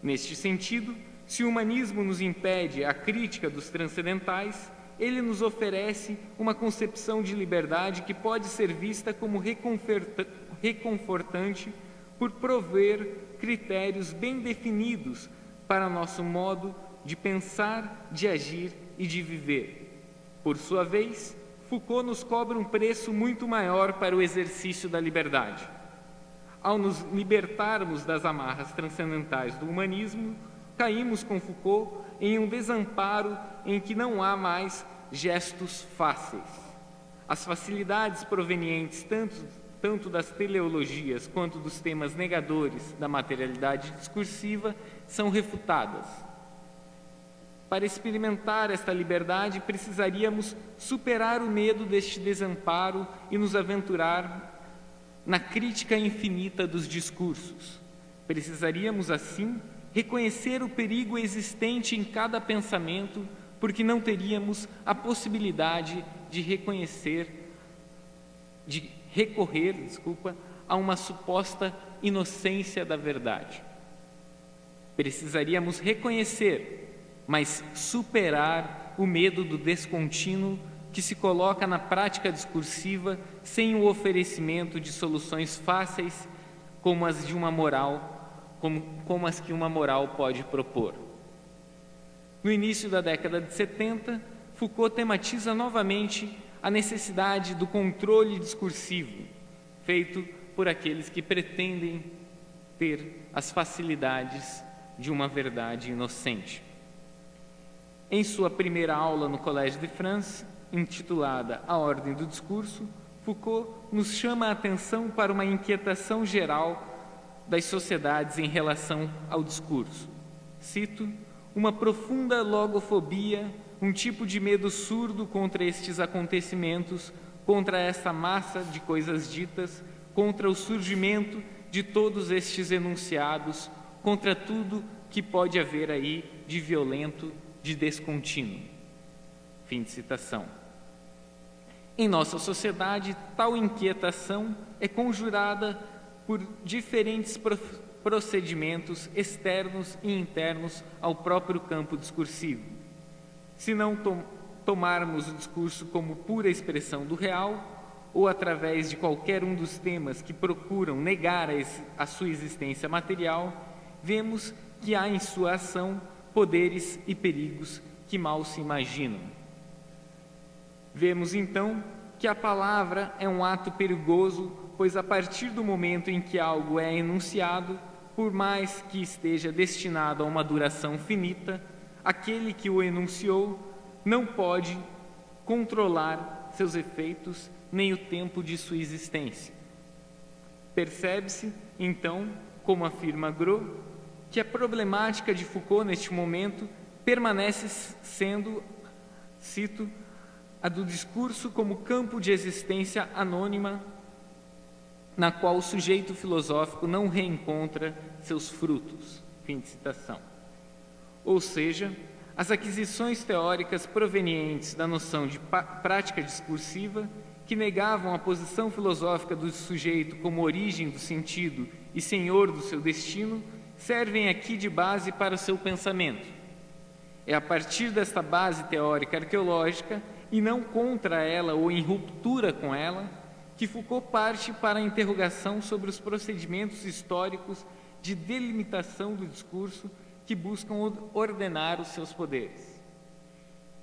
Speaker 1: Neste sentido, se o humanismo nos impede a crítica dos transcendentais, ele nos oferece uma concepção de liberdade que pode ser vista como reconfortante por prover critérios bem definidos para nosso modo de pensar, de agir e de viver. Por sua vez, Foucault nos cobra um preço muito maior para o exercício da liberdade. Ao nos libertarmos das amarras transcendentais do humanismo, caímos com Foucault em um desamparo em que não há mais gestos fáceis. As facilidades provenientes tanto das teleologias quanto dos temas negadores da materialidade discursiva são refutadas. Para experimentar esta liberdade, precisaríamos superar o medo deste desamparo e nos aventurar na crítica infinita dos discursos. Precisaríamos, assim, reconhecer o perigo existente em cada pensamento, porque não teríamos a possibilidade de recorrer a uma suposta inocência da verdade. Precisaríamos reconhecer, mas superar o medo do descontínuo que se coloca na prática discursiva sem o oferecimento de soluções fáceis como as de uma moral, como as que uma moral pode propor. No início da década de 70, Foucault tematiza novamente a necessidade do controle discursivo, feito por aqueles que pretendem ter as facilidades de uma verdade inocente. Em sua primeira aula no Collège de France, intitulada A Ordem do Discurso, Foucault nos chama a atenção para uma inquietação geral das sociedades em relação ao discurso. Cito: uma profunda logofobia, um tipo de medo surdo contra estes acontecimentos, contra essa massa de coisas ditas, contra o surgimento de todos estes enunciados contra tudo que pode haver aí de violento, de descontínuo. Fim de citação. Em nossa sociedade, tal inquietação é conjurada por diferentes procedimentos externos e internos ao próprio campo discursivo. Se não tomarmos o discurso como pura expressão do real, ou através de qualquer um dos temas que procuram negar a sua existência material, vemos que há em sua ação poderes e perigos que mal se imaginam. Vemos então que a palavra é um ato perigoso, pois a partir do momento em que algo é enunciado, por mais que esteja destinado a uma duração finita, aquele que o enunciou não pode controlar seus efeitos nem o tempo de sua existência. Percebe-se, então, como afirma Gros, que a problemática de Foucault neste momento permanece sendo, cito, a do discurso como campo de existência anônima, na qual o sujeito filosófico não reencontra seus frutos. Fim de citação. Ou seja, as aquisições teóricas provenientes da noção de prática discursiva, que negavam a posição filosófica do sujeito como origem do sentido e senhor do seu destino, servem aqui de base para o seu pensamento. É a partir desta base teórica arqueológica, e não contra ela ou em ruptura com ela, que Foucault parte para a interrogação sobre os procedimentos históricos de delimitação do discurso que buscam ordenar os seus poderes.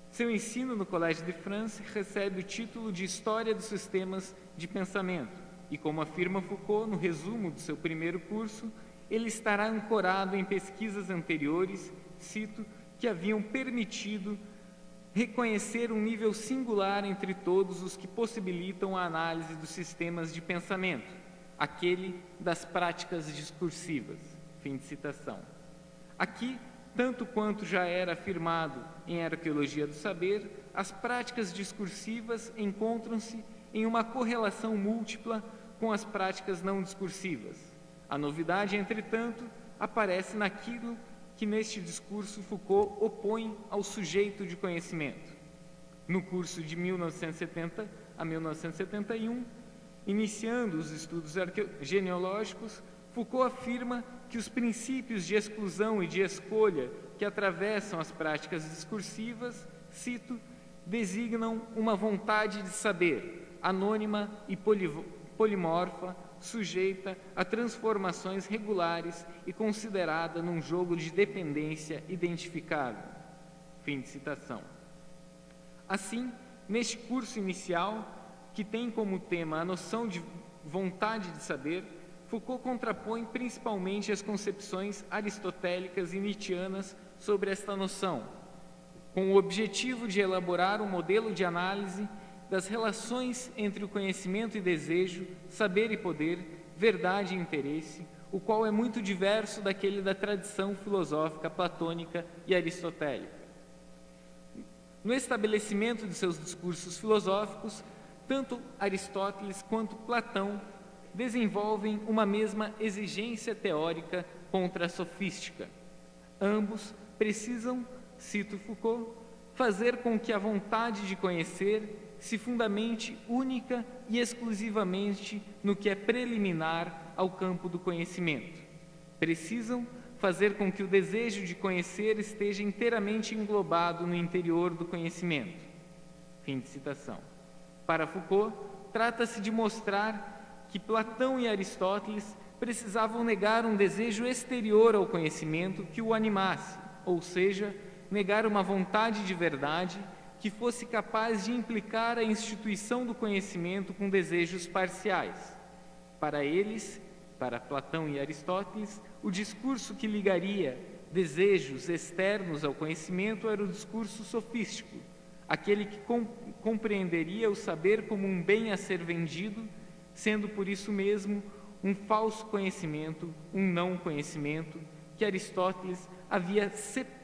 Speaker 1: Seu ensino no Collège de France recebe o título de História dos Sistemas de Pensamento e, como afirma Foucault no resumo do seu primeiro curso, ele estará ancorado em pesquisas anteriores, cito, que haviam permitido reconhecer um nível singular entre todos os que possibilitam a análise dos sistemas de pensamento, aquele das práticas discursivas. Fim de citação. Aqui, tanto quanto já era afirmado em Arqueologia do Saber, as práticas discursivas encontram-se em uma correlação múltipla com as práticas não discursivas. A novidade, entretanto, aparece naquilo que neste discurso Foucault opõe ao sujeito de conhecimento. No curso de 1970 a 1971, iniciando os estudos genealógicos, Foucault afirma que os princípios de exclusão e de escolha que atravessam as práticas discursivas, cito, designam uma vontade de saber, anônima e polimorfa, sujeita a transformações regulares e considerada num jogo de dependência identificável. Fim de citação. Assim, neste curso inicial, que tem como tema a noção de vontade de saber, Foucault contrapõe principalmente as concepções aristotélicas e nietzschianas sobre esta noção, com o objetivo de elaborar um modelo de análise das relações entre o conhecimento e desejo, saber e poder, verdade e interesse, o qual é muito diverso daquele da tradição filosófica platônica e aristotélica. No estabelecimento de seus discursos filosóficos, tanto Aristóteles quanto Platão desenvolvem uma mesma exigência teórica contra a sofística. Ambos precisam, cito Foucault, fazer com que a vontade de conhecer se fundamente única e exclusivamente no que é preliminar ao campo do conhecimento. Precisam fazer com que o desejo de conhecer esteja inteiramente englobado no interior do conhecimento. Fim de citação. Para Foucault, trata-se de mostrar que Platão e Aristóteles precisavam negar um desejo exterior ao conhecimento que o animasse, ou seja, negar uma vontade de verdade que fosse capaz de implicar a instituição do conhecimento com desejos parciais. Para eles, para Platão e Aristóteles, o discurso que ligaria desejos externos ao conhecimento era o discurso sofístico, aquele que compreenderia o saber como um bem a ser vendido, sendo por isso mesmo um falso conhecimento, um não conhecimento, que Aristóteles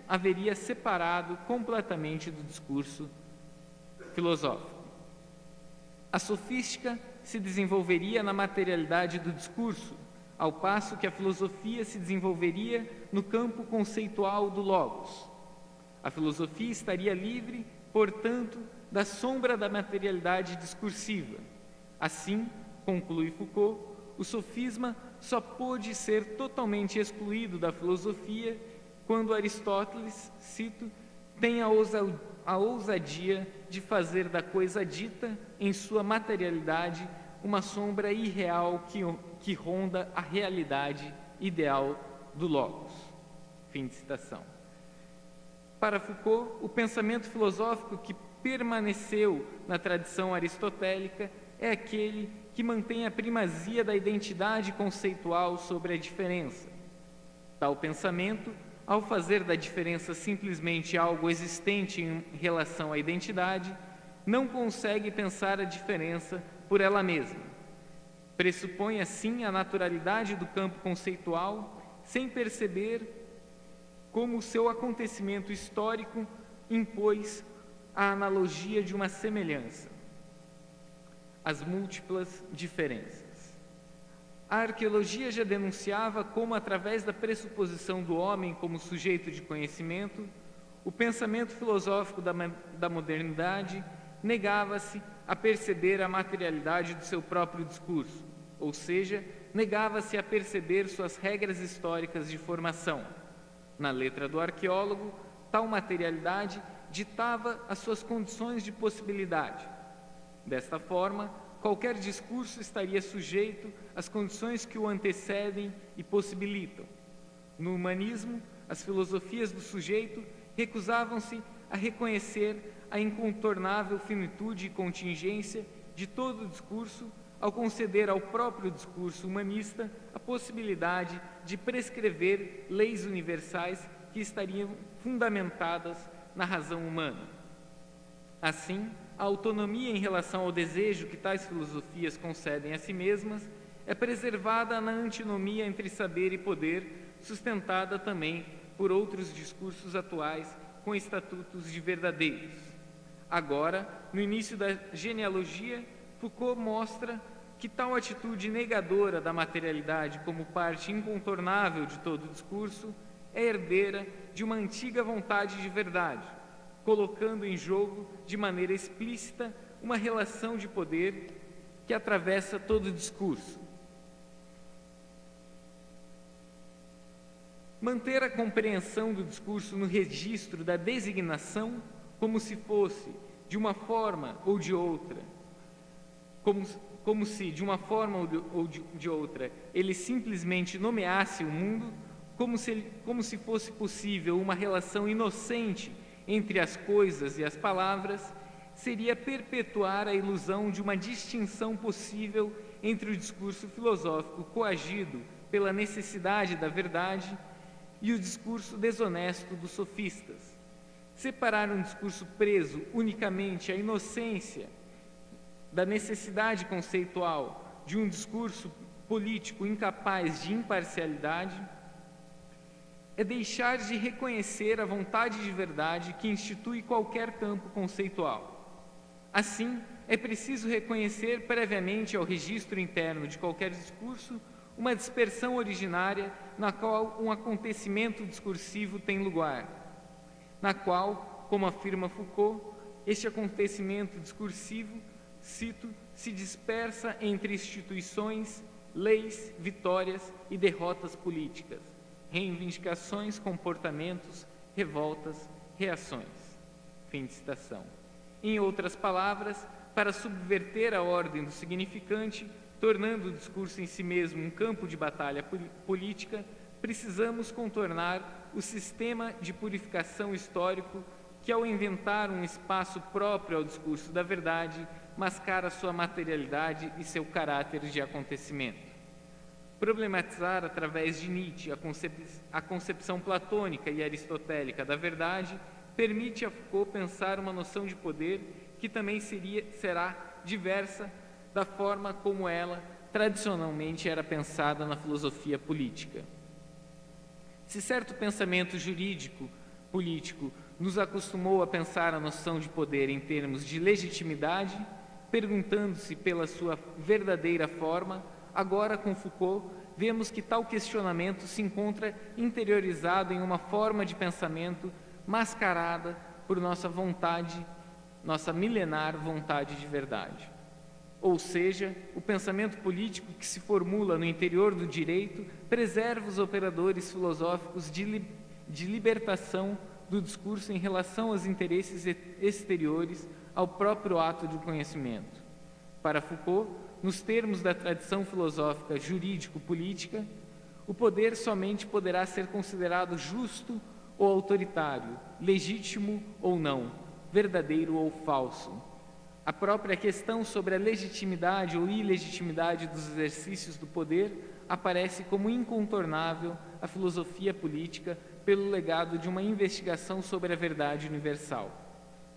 Speaker 1: haveria separado completamente do discurso filosófico. A sofística se desenvolveria na materialidade do discurso, ao passo que a filosofia se desenvolveria no campo conceitual do logos. A filosofia estaria livre, portanto, da sombra da materialidade discursiva. Assim, conclui Foucault, o sofisma só pôde ser totalmente excluído da filosofia quando Aristóteles, cito, tem a ousadia de fazer da coisa dita, em sua materialidade, uma sombra irreal que ronda a realidade ideal do logos. Fim de citação. Para Foucault, o pensamento filosófico que permaneceu na tradição aristotélica é aquele que mantém a primazia da identidade conceitual sobre a diferença. Tal pensamento, ao fazer da diferença simplesmente algo existente em relação à identidade, não consegue pensar a diferença por ela mesma. Pressupõe, assim, a naturalidade do campo conceitual, sem perceber como o seu acontecimento histórico impôs a analogia de uma semelhança, as múltiplas diferenças. A arqueologia já denunciava como, através da pressuposição do homem como sujeito de conhecimento, o pensamento filosófico da modernidade negava-se a perceber a materialidade do seu próprio discurso, ou seja, negava-se a perceber suas regras históricas de formação. Na letra do arqueólogo, tal materialidade ditava as suas condições de possibilidade. Desta forma, qualquer discurso estaria sujeito às condições que o antecedem e possibilitam. No humanismo, as filosofias do sujeito recusavam-se a reconhecer a incontornável finitude e contingência de todo o discurso, ao conceder ao próprio discurso humanista a possibilidade de prescrever leis universais que estariam fundamentadas na razão humana. Assim, a autonomia em relação ao desejo que tais filosofias concedem a si mesmas é preservada na antinomia entre saber e poder, sustentada também por outros discursos atuais com estatutos de verdadeiros. Agora, no início da genealogia, Foucault mostra que tal atitude negadora da materialidade como parte incontornável de todo o discurso é herdeira de uma antiga vontade de verdade, colocando em jogo de maneira explícita uma relação de poder que atravessa todo o discurso. Manter a compreensão do discurso no registro da designação, como se fosse, de uma forma ou de outra, como se, de uma forma ou de outra, ele simplesmente nomeasse o mundo, como se fosse possível uma relação inocente entre as coisas e as palavras, seria perpetuar a ilusão de uma distinção possível entre o discurso filosófico coagido pela necessidade da verdade e o discurso desonesto dos sofistas. Separar um discurso preso unicamente à inocência da necessidade conceitual de um discurso político incapaz de imparcialidade é deixar de reconhecer a vontade de verdade que institui qualquer campo conceitual. Assim, é preciso reconhecer previamente ao registro interno de qualquer discurso uma dispersão originária na qual um acontecimento discursivo tem lugar, na qual, como afirma Foucault, este acontecimento discursivo, cito, se dispersa entre instituições, leis, vitórias e derrotas políticas, reivindicações, comportamentos, revoltas, reações. Fim de citação. Em outras palavras, para subverter a ordem do significante, tornando o discurso em si mesmo um campo de batalha política, precisamos contornar o sistema de purificação histórico que, ao inventar um espaço próprio ao discurso da verdade, mascara sua materialidade e seu caráter de acontecimento. Problematizar através de Nietzsche a concepção platônica e aristotélica da verdade permite a Foucault pensar uma noção de poder que também será diversa da forma como ela tradicionalmente era pensada na filosofia política. Se certo pensamento jurídico político nos acostumou a pensar a noção de poder em termos de legitimidade, perguntando-se pela sua verdadeira forma, agora com Foucault vemos que tal questionamento se encontra interiorizado em uma forma de pensamento mascarada por nossa vontade, nossa milenar vontade de verdade. Ou seja, o pensamento político que se formula no interior do direito preserva os operadores filosóficos de libertação do discurso em relação aos interesses exteriores ao próprio ato do conhecimento. Para Foucault, nos termos da tradição filosófica jurídico-política, o poder somente poderá ser considerado justo ou autoritário, legítimo ou não, verdadeiro ou falso. A própria questão sobre a legitimidade ou ilegitimidade dos exercícios do poder aparece como incontornável à filosofia política pelo legado de uma investigação sobre a verdade universal.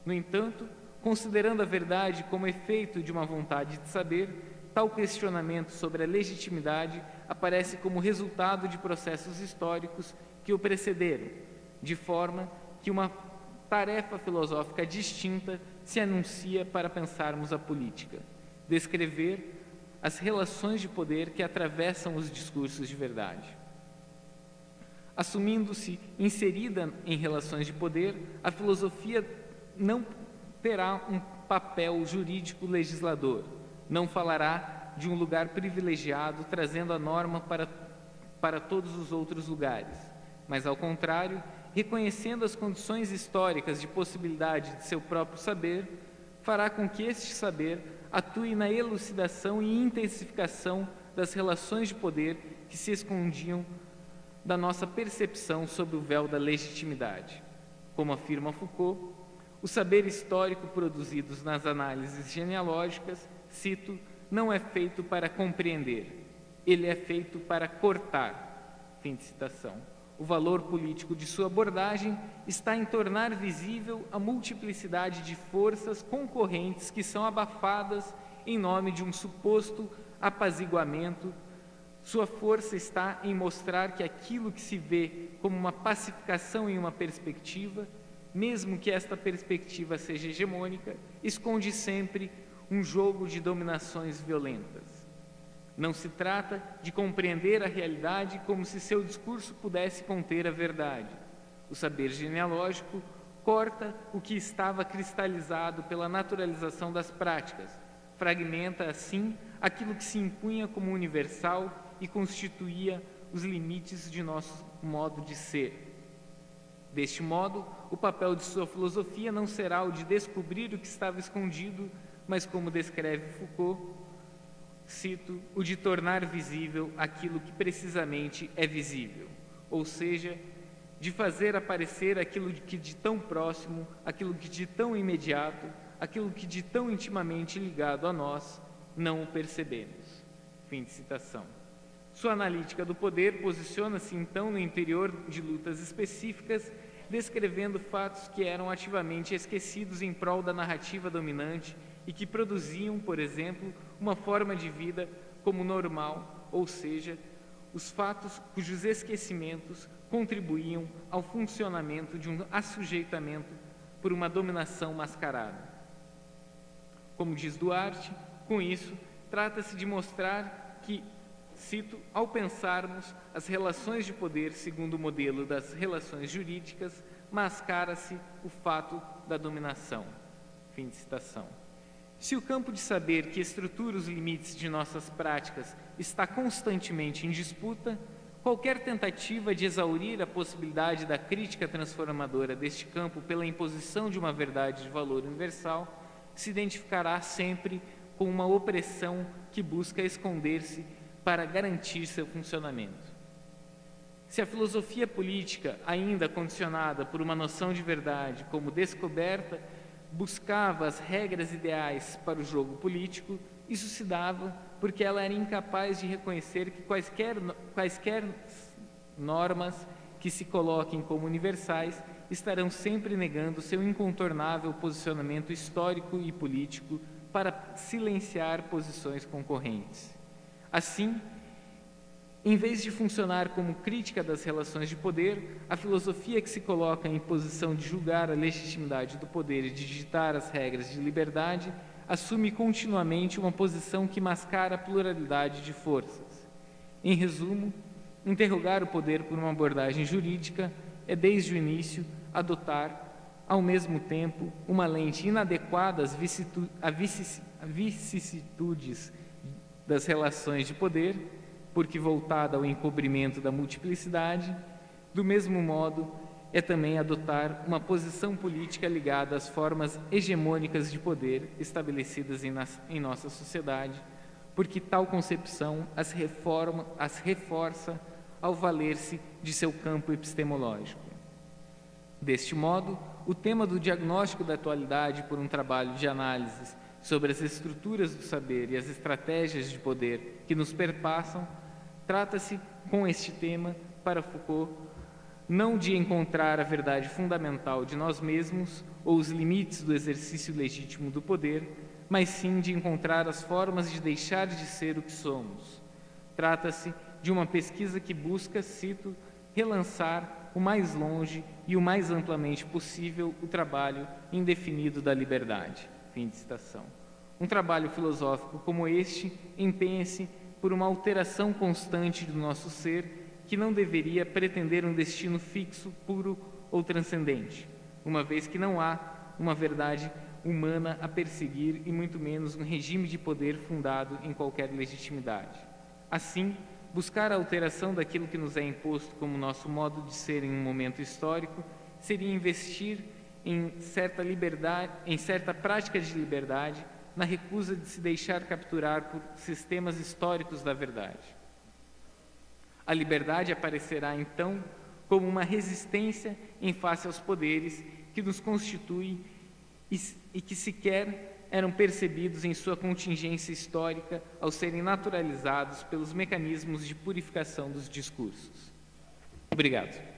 Speaker 1: No entanto, considerando a verdade como efeito de uma vontade de saber, tal questionamento sobre a legitimidade aparece como resultado de processos históricos que o precederam, de forma que uma tarefa filosófica distinta se anuncia para pensarmos a política: descrever as relações de poder que atravessam os discursos de verdade. Assumindo-se inserida em relações de poder, a filosofia não terá um papel jurídico legislador, não falará de um lugar privilegiado trazendo a norma para todos os outros lugares, mas, ao contrário, reconhecendo as condições históricas de possibilidade de seu próprio saber, fará com que este saber atue na elucidação e intensificação das relações de poder que se escondiam da nossa percepção sob o véu da legitimidade. Como afirma Foucault, o saber histórico produzido nas análises genealógicas, cito, não é feito para compreender, ele é feito para cortar. Fim de citação. O valor político de sua abordagem está em tornar visível a multiplicidade de forças concorrentes que são abafadas em nome de um suposto apaziguamento. Sua força está em mostrar que aquilo que se vê como uma pacificação em uma perspectiva, mesmo que esta perspectiva seja hegemônica, esconde sempre um jogo de dominações violentas. Não se trata de compreender a realidade como se seu discurso pudesse conter a verdade. O saber genealógico corta o que estava cristalizado pela naturalização das práticas, fragmenta, assim, aquilo que se impunha como universal e constituía os limites de nosso modo de ser. Deste modo, o papel de sua filosofia não será o de descobrir o que estava escondido, mas, como descreve Foucault, cito, o de tornar visível aquilo que precisamente é visível, ou seja, de fazer aparecer aquilo que de tão próximo, aquilo que de tão imediato, aquilo que de tão intimamente ligado a nós, não o percebemos. Fim de citação. Sua analítica do poder posiciona-se então no interior de lutas específicas, descrevendo fatos que eram ativamente esquecidos em prol da narrativa dominante e que produziam, por exemplo, uma forma de vida como normal, ou seja, os fatos cujos esquecimentos contribuíam ao funcionamento de um assujeitamento por uma dominação mascarada. Como diz Duarte, com isso, trata-se de mostrar que, cito, ao pensarmos as relações de poder segundo o modelo das relações jurídicas, mascara-se o fato da dominação. Fim de citação. Se o campo de saber que estrutura os limites de nossas práticas está constantemente em disputa, qualquer tentativa de exaurir a possibilidade da crítica transformadora deste campo pela imposição de uma verdade de valor universal se identificará sempre com uma opressão que busca esconder-se para garantir seu funcionamento. Se a filosofia política, ainda condicionada por uma noção de verdade como descoberta, buscava as regras ideais para o jogo político, isso se dava porque ela era incapaz de reconhecer que quaisquer normas que se coloquem como universais estarão sempre negando seu incontornável posicionamento histórico e político para silenciar posições concorrentes. Assim, em vez de funcionar como crítica das relações de poder, a filosofia que se coloca em posição de julgar a legitimidade do poder e de digitar as regras de liberdade, assume continuamente uma posição que mascara a pluralidade de forças. Em resumo, interrogar o poder por uma abordagem jurídica é, desde o início, adotar, ao mesmo tempo, uma lente inadequada às vicissitudes das relações de poder, porque voltada ao encobrimento da multiplicidade. Do mesmo modo, é também adotar uma posição política ligada às formas hegemônicas de poder estabelecidas em nossa sociedade, porque tal concepção as reforça ao valer-se de seu campo epistemológico. Deste modo, o tema do diagnóstico da atualidade por um trabalho de análise sobre as estruturas do saber e as estratégias de poder que nos perpassam, trata-se, com este tema, para Foucault, não de encontrar a verdade fundamental de nós mesmos ou os limites do exercício legítimo do poder, mas sim de encontrar as formas de deixar de ser o que somos. Trata-se de uma pesquisa que busca, cito, relançar o mais longe e o mais amplamente possível o trabalho indefinido da liberdade. Fim de citação. Um trabalho filosófico como este empenha-se por uma alteração constante do nosso ser que não deveria pretender um destino fixo, puro ou transcendente, uma vez que não há uma verdade humana a perseguir e muito menos um regime de poder fundado em qualquer legitimidade. Assim, buscar a alteração daquilo que nos é imposto como nosso modo de ser em um momento histórico seria investir em certa prática de liberdade, na recusa de se deixar capturar por sistemas históricos da verdade. A liberdade aparecerá, então, como uma resistência em face aos poderes que nos constituem e que sequer eram percebidos em sua contingência histórica ao serem naturalizados pelos mecanismos de purificação dos discursos. Obrigado.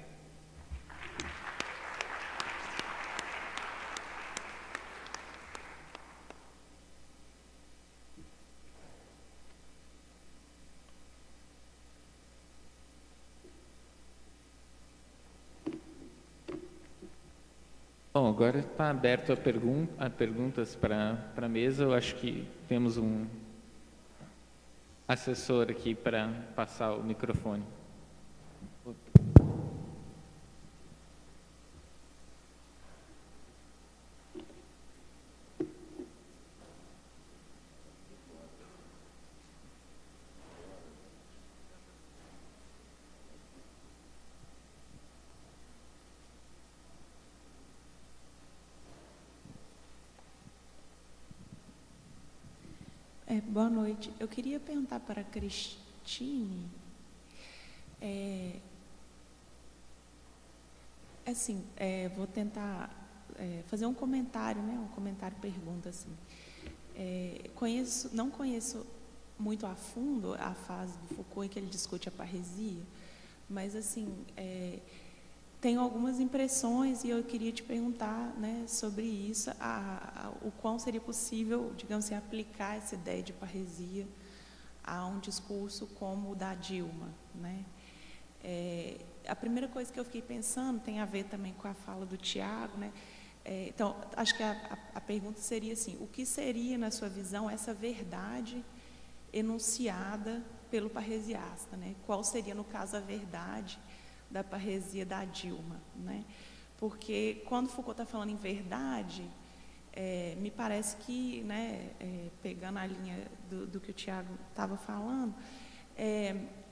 Speaker 1: Bom, agora está aberto a perguntas para a mesa. Eu acho que temos um assessor aqui para passar o microfone.
Speaker 5: Boa noite. Eu queria perguntar para a Cristine, vou tentar fazer um comentário, né? Um comentário-pergunta, assim. Não conheço muito a fundo a fase do Foucault em que ele discute a parresia, mas, assim, tenho algumas impressões e eu queria te perguntar, né, sobre isso, o quão seria possível, digamos assim, aplicar essa ideia de parresia a um discurso como o da Dilma, né? A primeira coisa que eu fiquei pensando tem a ver também com a fala do Tiago, né? Então, acho que a pergunta seria assim: o que seria, na sua visão, essa verdade enunciada pelo parresiasta, né? Qual seria, no caso, a verdade da parresia da Dilma, né? Porque quando Foucault está falando em verdade, me parece que, né, pegando a linha do que o Tiago estava falando,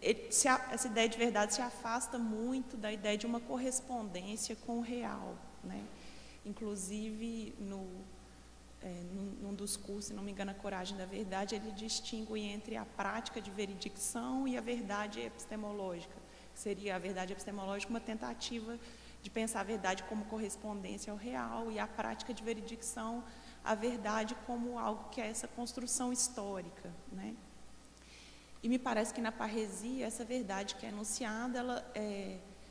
Speaker 5: essa ideia de verdade se afasta muito da ideia de uma correspondência com o real, né? Inclusive, num dos cursos, se não me engano, A Coragem da Verdade, ele distingue entre a prática de veridicção e a verdade epistemológica. Seria a verdade epistemológica uma tentativa de pensar a verdade como correspondência ao real e a prática de veridicção, a verdade como algo que é essa construção histórica, né? E me parece que na parresia, essa verdade que é enunciada,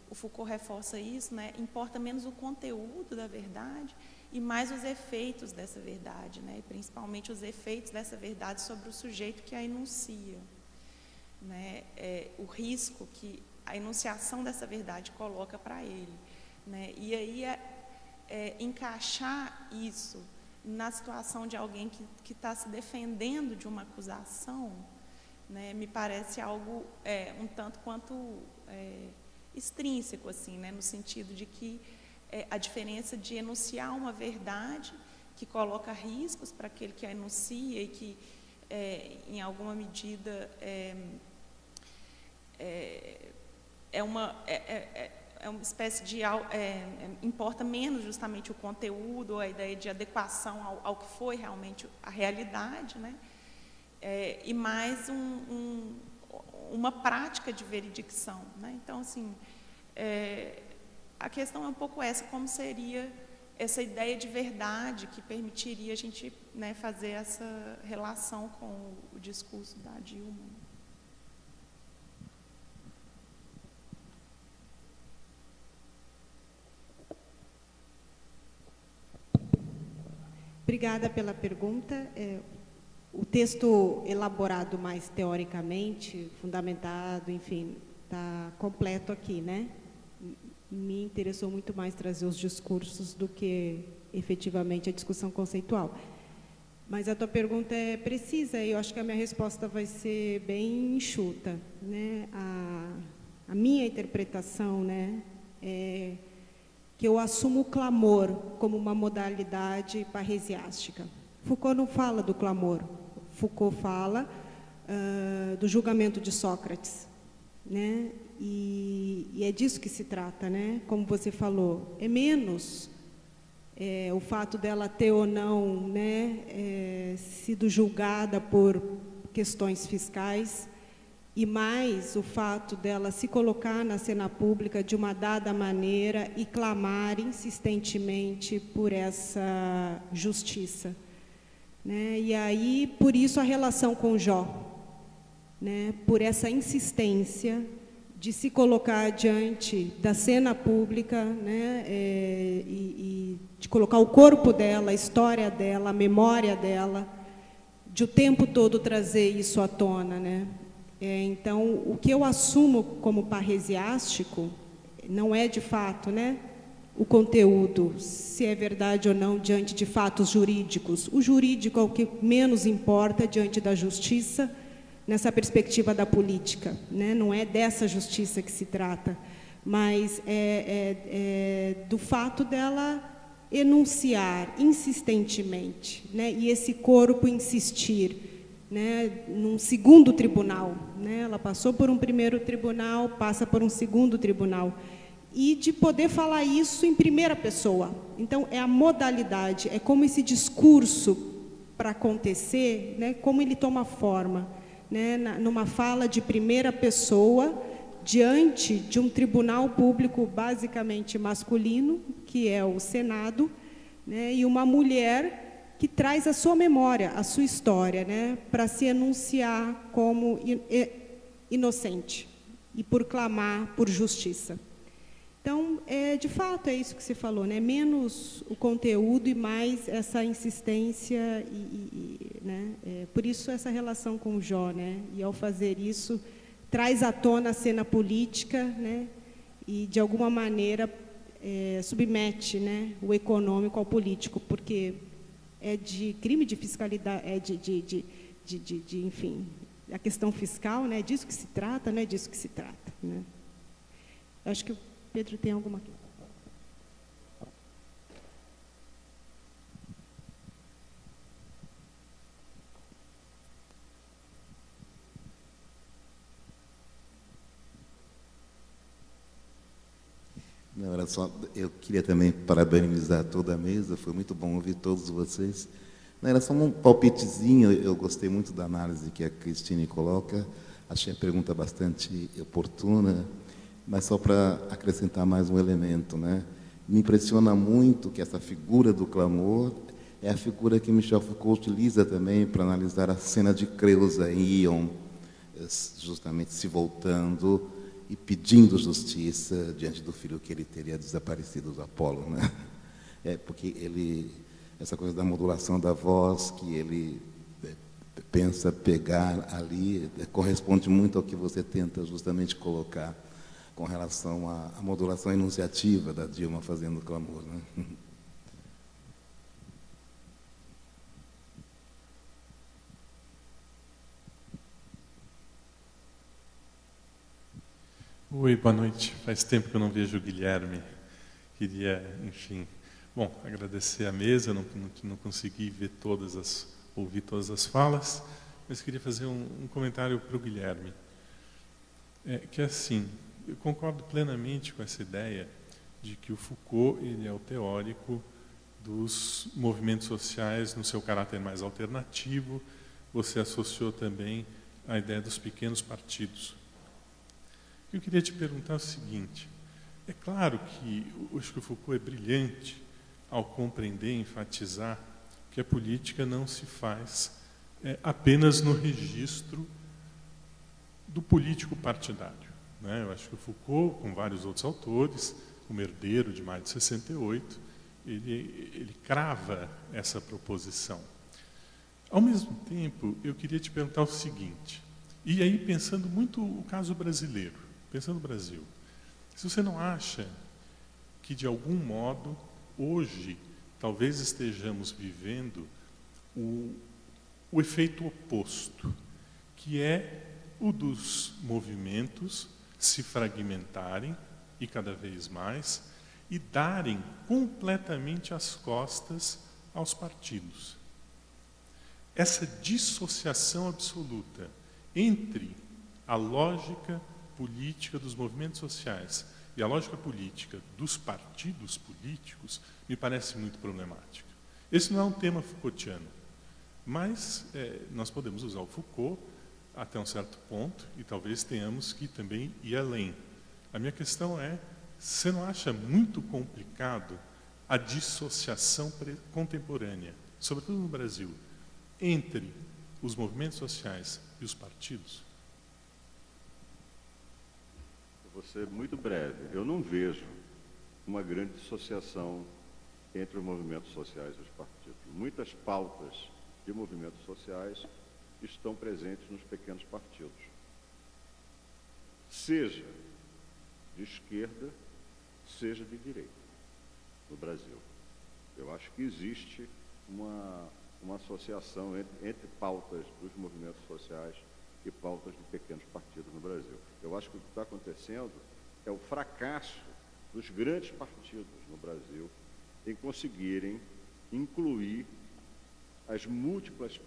Speaker 5: o Foucault reforça isso, né? Importa menos o conteúdo da verdade e mais os efeitos dessa verdade, né? E principalmente os efeitos dessa verdade sobre o sujeito que a enuncia, né? O risco que a enunciação dessa verdade coloca para ele, né? E aí encaixar isso na situação de alguém que está se defendendo de uma acusação, né, me parece algo um tanto quanto extrínseco, assim, né, no sentido de que a diferença de enunciar uma verdade que coloca riscos para aquele que a enuncia e que, em alguma medida, é uma espécie de... importa menos justamente o conteúdo, a ideia de adequação ao que foi realmente a realidade, né? E mais uma prática de veridicção, né? Então, assim, a questão é um pouco essa, como seria essa ideia de verdade que permitiria a gente, né, fazer essa relação com o discurso da Dilma.
Speaker 3: Obrigada pela pergunta. O texto elaborado mais teoricamente, fundamentado, enfim, está completo aqui, né? Me interessou muito mais trazer os discursos do que efetivamente a discussão conceitual. Mas a tua pergunta é precisa e eu acho que a minha resposta vai ser bem enxuta, né? A minha interpretação, né, é que eu assumo o clamor como uma modalidade parresiástica. Foucault não fala do clamor. Foucault fala do julgamento de Sócrates, né? E é disso que se trata, né? Como você falou, é menos o fato dela ter ou não, né, sido julgada por questões fiscais, e mais o fato dela se colocar na cena pública de uma dada maneira e clamar insistentemente por essa justiça, né? E aí, por isso, a relação com Jó, né? Por essa insistência de se colocar diante da cena pública, né? E de colocar o corpo dela, a história dela, a memória dela, de o tempo todo trazer isso à tona, né? Então, o que eu assumo como parresiástico não é, de fato, né, o conteúdo, se é verdade ou não, diante de fatos jurídicos. O jurídico é o que menos importa diante da justiça, nessa perspectiva da política, né? Não é dessa justiça que se trata, mas do fato dela enunciar insistentemente, né, e esse corpo insistir, né, num segundo tribunal, né? Ela passou por um primeiro tribunal, passa por um segundo tribunal, e de poder falar isso em primeira pessoa. Então, é a modalidade, é como esse discurso, para acontecer, né, como ele toma forma, né, numa fala de primeira pessoa, diante de um tribunal público basicamente masculino, que é o Senado, né, e uma mulher que traz a sua memória, a sua história, né, para se enunciar como inocente e por clamar por justiça. Então, de fato, é isso que você falou, né? Menos o conteúdo e mais essa insistência, né? Por isso essa relação com o Jó, né? E ao fazer isso, traz à tona a cena política, né? E, de alguma maneira, submete, né, o econômico ao político, porque é de crime de fiscalidade, enfim, a questão fiscal, né? É disso que se trata, não é disso que se trata, né? Acho que o Pedro tem alguma aqui.
Speaker 6: Não, era só, eu queria também parabenizar toda a mesa, foi muito bom ouvir todos vocês. Não, era só um palpitezinho, eu gostei muito da análise que a Cristine coloca, achei a pergunta bastante oportuna, mas só para acrescentar mais um elemento, né? Me impressiona muito que essa figura do clamor é a figura que Michel Foucault utiliza também para analisar a cena de Creusa em Ion, justamente se voltando e pedindo justiça diante do filho que ele teria desaparecido do Apolo, né? Porque ele, essa coisa da modulação da voz que ele pensa pegar ali, corresponde muito ao que você tenta justamente colocar com relação à modulação enunciativa da Dilma fazendo clamor, né?
Speaker 7: Oi, boa noite. Faz tempo que eu não vejo o Guilherme. Queria, enfim, agradecer a mesa. Não consegui ouvir todas as falas, mas queria fazer um comentário para o Guilherme. Que assim, eu concordo plenamente com essa ideia de que o Foucault ele é o teórico dos movimentos sociais no seu caráter mais alternativo. Você associou também a ideia dos pequenos partidos. Eu queria te perguntar o seguinte: é claro que eu acho que o Foucault é brilhante ao compreender e enfatizar que a política não se faz apenas no registro do político partidário, né? Eu acho que o Foucault, com vários outros autores, como herdeiro de Maio de 68, ele crava essa proposição. Ao mesmo tempo, eu queria te perguntar o seguinte, e aí pensando muito o caso brasileiro, pensando no Brasil, se você não acha que, de algum modo, hoje, talvez estejamos vivendo o efeito oposto, que é o dos movimentos se fragmentarem, e cada vez mais, e darem completamente as costas aos partidos. Essa dissociação absoluta entre a lógica política dos movimentos sociais e a lógica política dos partidos políticos me parece muito problemática. Esse não é um tema Foucaultiano, mas nós podemos usar o Foucault até um certo ponto e talvez tenhamos que também ir além. A minha questão é, você não acha muito complicado a dissociação contemporânea, sobretudo no Brasil, entre os movimentos sociais e os partidos?
Speaker 4: Vou ser muito breve. Eu não vejo uma grande dissociação entre os movimentos sociais e os partidos. Muitas pautas de movimentos sociais estão presentes nos pequenos partidos, seja de esquerda, seja de direita, no Brasil. Eu acho que existe uma associação entre pautas dos movimentos sociais e pautas de pequenos partidos no Brasil. Eu acho que o que está acontecendo é o fracasso dos grandes partidos no Brasil em conseguirem incluir as múltiplas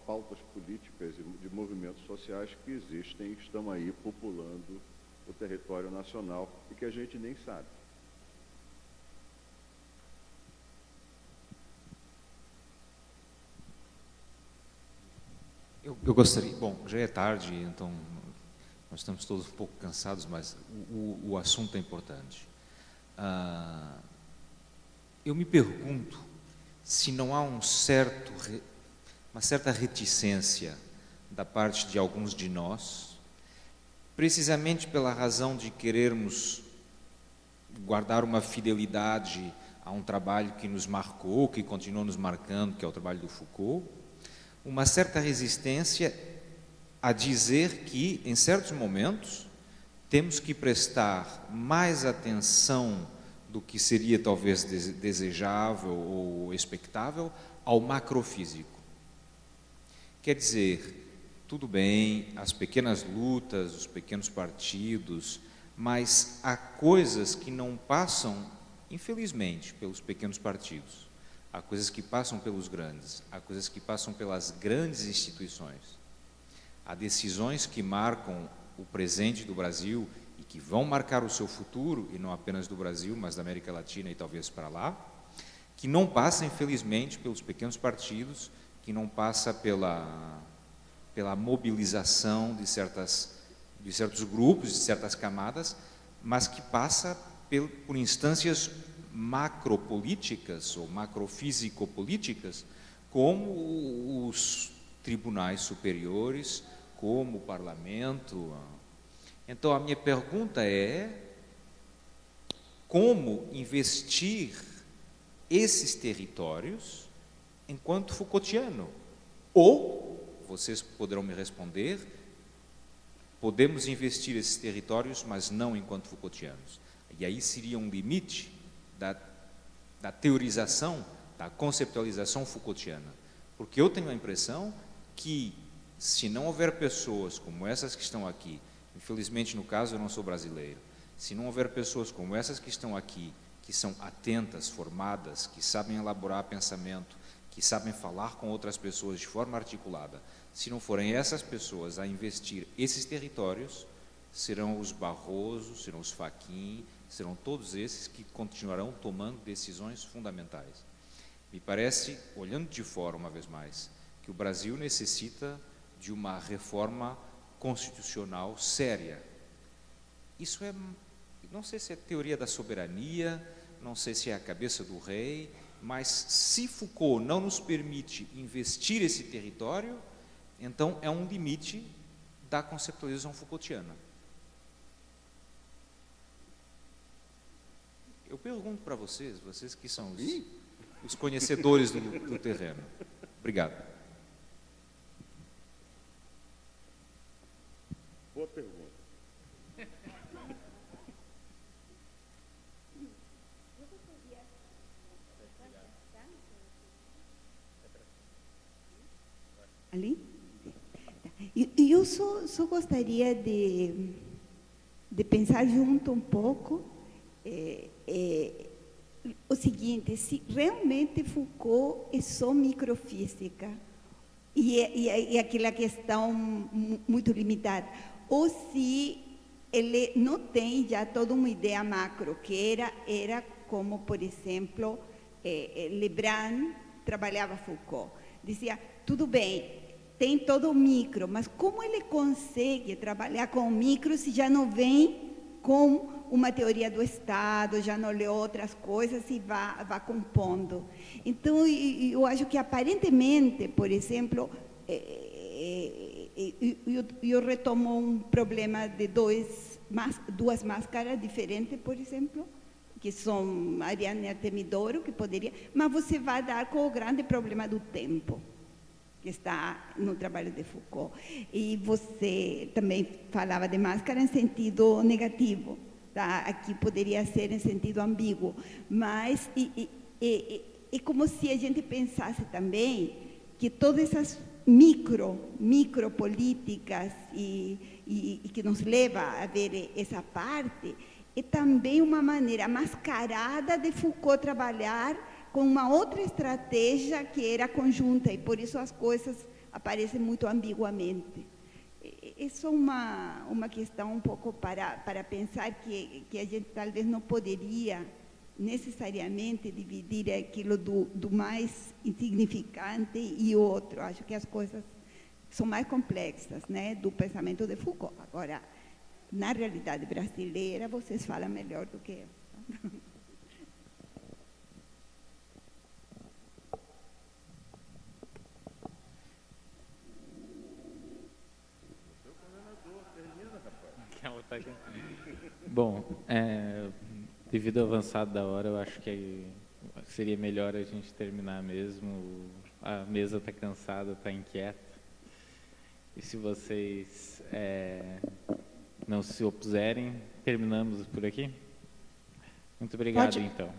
Speaker 4: pautas políticas e de movimentos sociais que existem e estão aí populando o território nacional e que a gente nem sabe.
Speaker 8: Eu gostaria, já é tarde, então nós estamos todos um pouco cansados, mas o assunto é importante. Eu me pergunto se não há uma certa reticência da parte de alguns de nós, precisamente pela razão de querermos guardar uma fidelidade a um trabalho que nos marcou, que continua nos marcando, que é o trabalho do Foucault, uma certa resistência a dizer que, em certos momentos, temos que prestar mais atenção do que seria talvez desejável ou expectável ao macrofísico. Quer dizer, tudo bem, as pequenas lutas, os pequenos partidos, mas há coisas que não passam, infelizmente, pelos pequenos partidos. Há coisas que passam pelos grandes, há coisas que passam pelas grandes instituições. Há decisões que marcam o presente do Brasil e que vão marcar o seu futuro, e não apenas do Brasil, mas da América Latina e talvez para lá, que não passa, infelizmente, pelos pequenos partidos, que não passa pela mobilização de certos grupos, de certas camadas, mas que passa por instâncias macropolíticas ou macrofísico-políticas, como os tribunais superiores, como o parlamento. Então, a minha pergunta é: como investir esses territórios enquanto Foucaultiano? Ou, vocês poderão me responder, podemos investir esses territórios, mas não enquanto Foucaultianos. E aí seria um limite da teorização, da conceptualização Foucaultiana. Porque eu tenho a impressão que, se não houver pessoas como essas que estão aqui, Infelizmente, no caso, eu não sou brasileiro. Se não houver pessoas como essas que estão aqui, que são atentas, formadas, que sabem elaborar pensamento, que sabem falar com outras pessoas de forma articulada, se não forem essas pessoas a investir esses territórios, serão os Barroso, serão os Fachin, serão todos esses que continuarão tomando decisões fundamentais. Me parece, olhando de fora uma vez mais, que o Brasil necessita de uma reforma constitucional séria. Isso é, não sei se é teoria da soberania, não sei se é a cabeça do rei, mas se Foucault não nos permite investir esse território, então é um limite da conceptualização Foucaultiana. Eu pergunto para vocês, vocês que são os conhecedores do terreno. Obrigado.
Speaker 4: Boa pergunta.
Speaker 2: Ali? E eu só gostaria de pensar junto um pouco o seguinte: se realmente Foucault é só microfísica e aquela questão muito limitada, ou se ele não tem já toda uma ideia macro, que era como, por exemplo, Lebrun trabalhava Foucault. Dizia, tudo bem, tem todo o micro, mas como ele consegue trabalhar com o micro se já não vem com uma teoria do Estado, já não lê outras coisas e vai compondo. Então, eu acho que aparentemente, por exemplo, eu retomo um problema de duas máscaras diferentes, por exemplo, que são Ariadne e Artemidoro, que poderia, mas você vai dar com o grande problema do tempo, que está no trabalho de Foucault. E você também falava de máscara em sentido negativo, tá? Aqui poderia ser em sentido ambíguo, mas é como se a gente pensasse também que todas essas micropolíticas e que nos leva a ver essa parte é também uma maneira mascarada de Foucault trabalhar com uma outra estratégia que era conjunta, e por isso as coisas aparecem muito ambiguamente. É só uma questão um pouco para pensar que a gente talvez não poderia necessariamente dividir aquilo do mais insignificante e outro. Acho que as coisas são mais complexas, né, do pensamento de Foucault. Agora, na realidade brasileira, vocês falam melhor do que eu.
Speaker 1: Bom, devido ao avançado da hora, eu acho que seria melhor a gente terminar mesmo. A mesa está cansada, está inquieta. E se vocês não se opuserem, terminamos por aqui? Muito obrigado, então.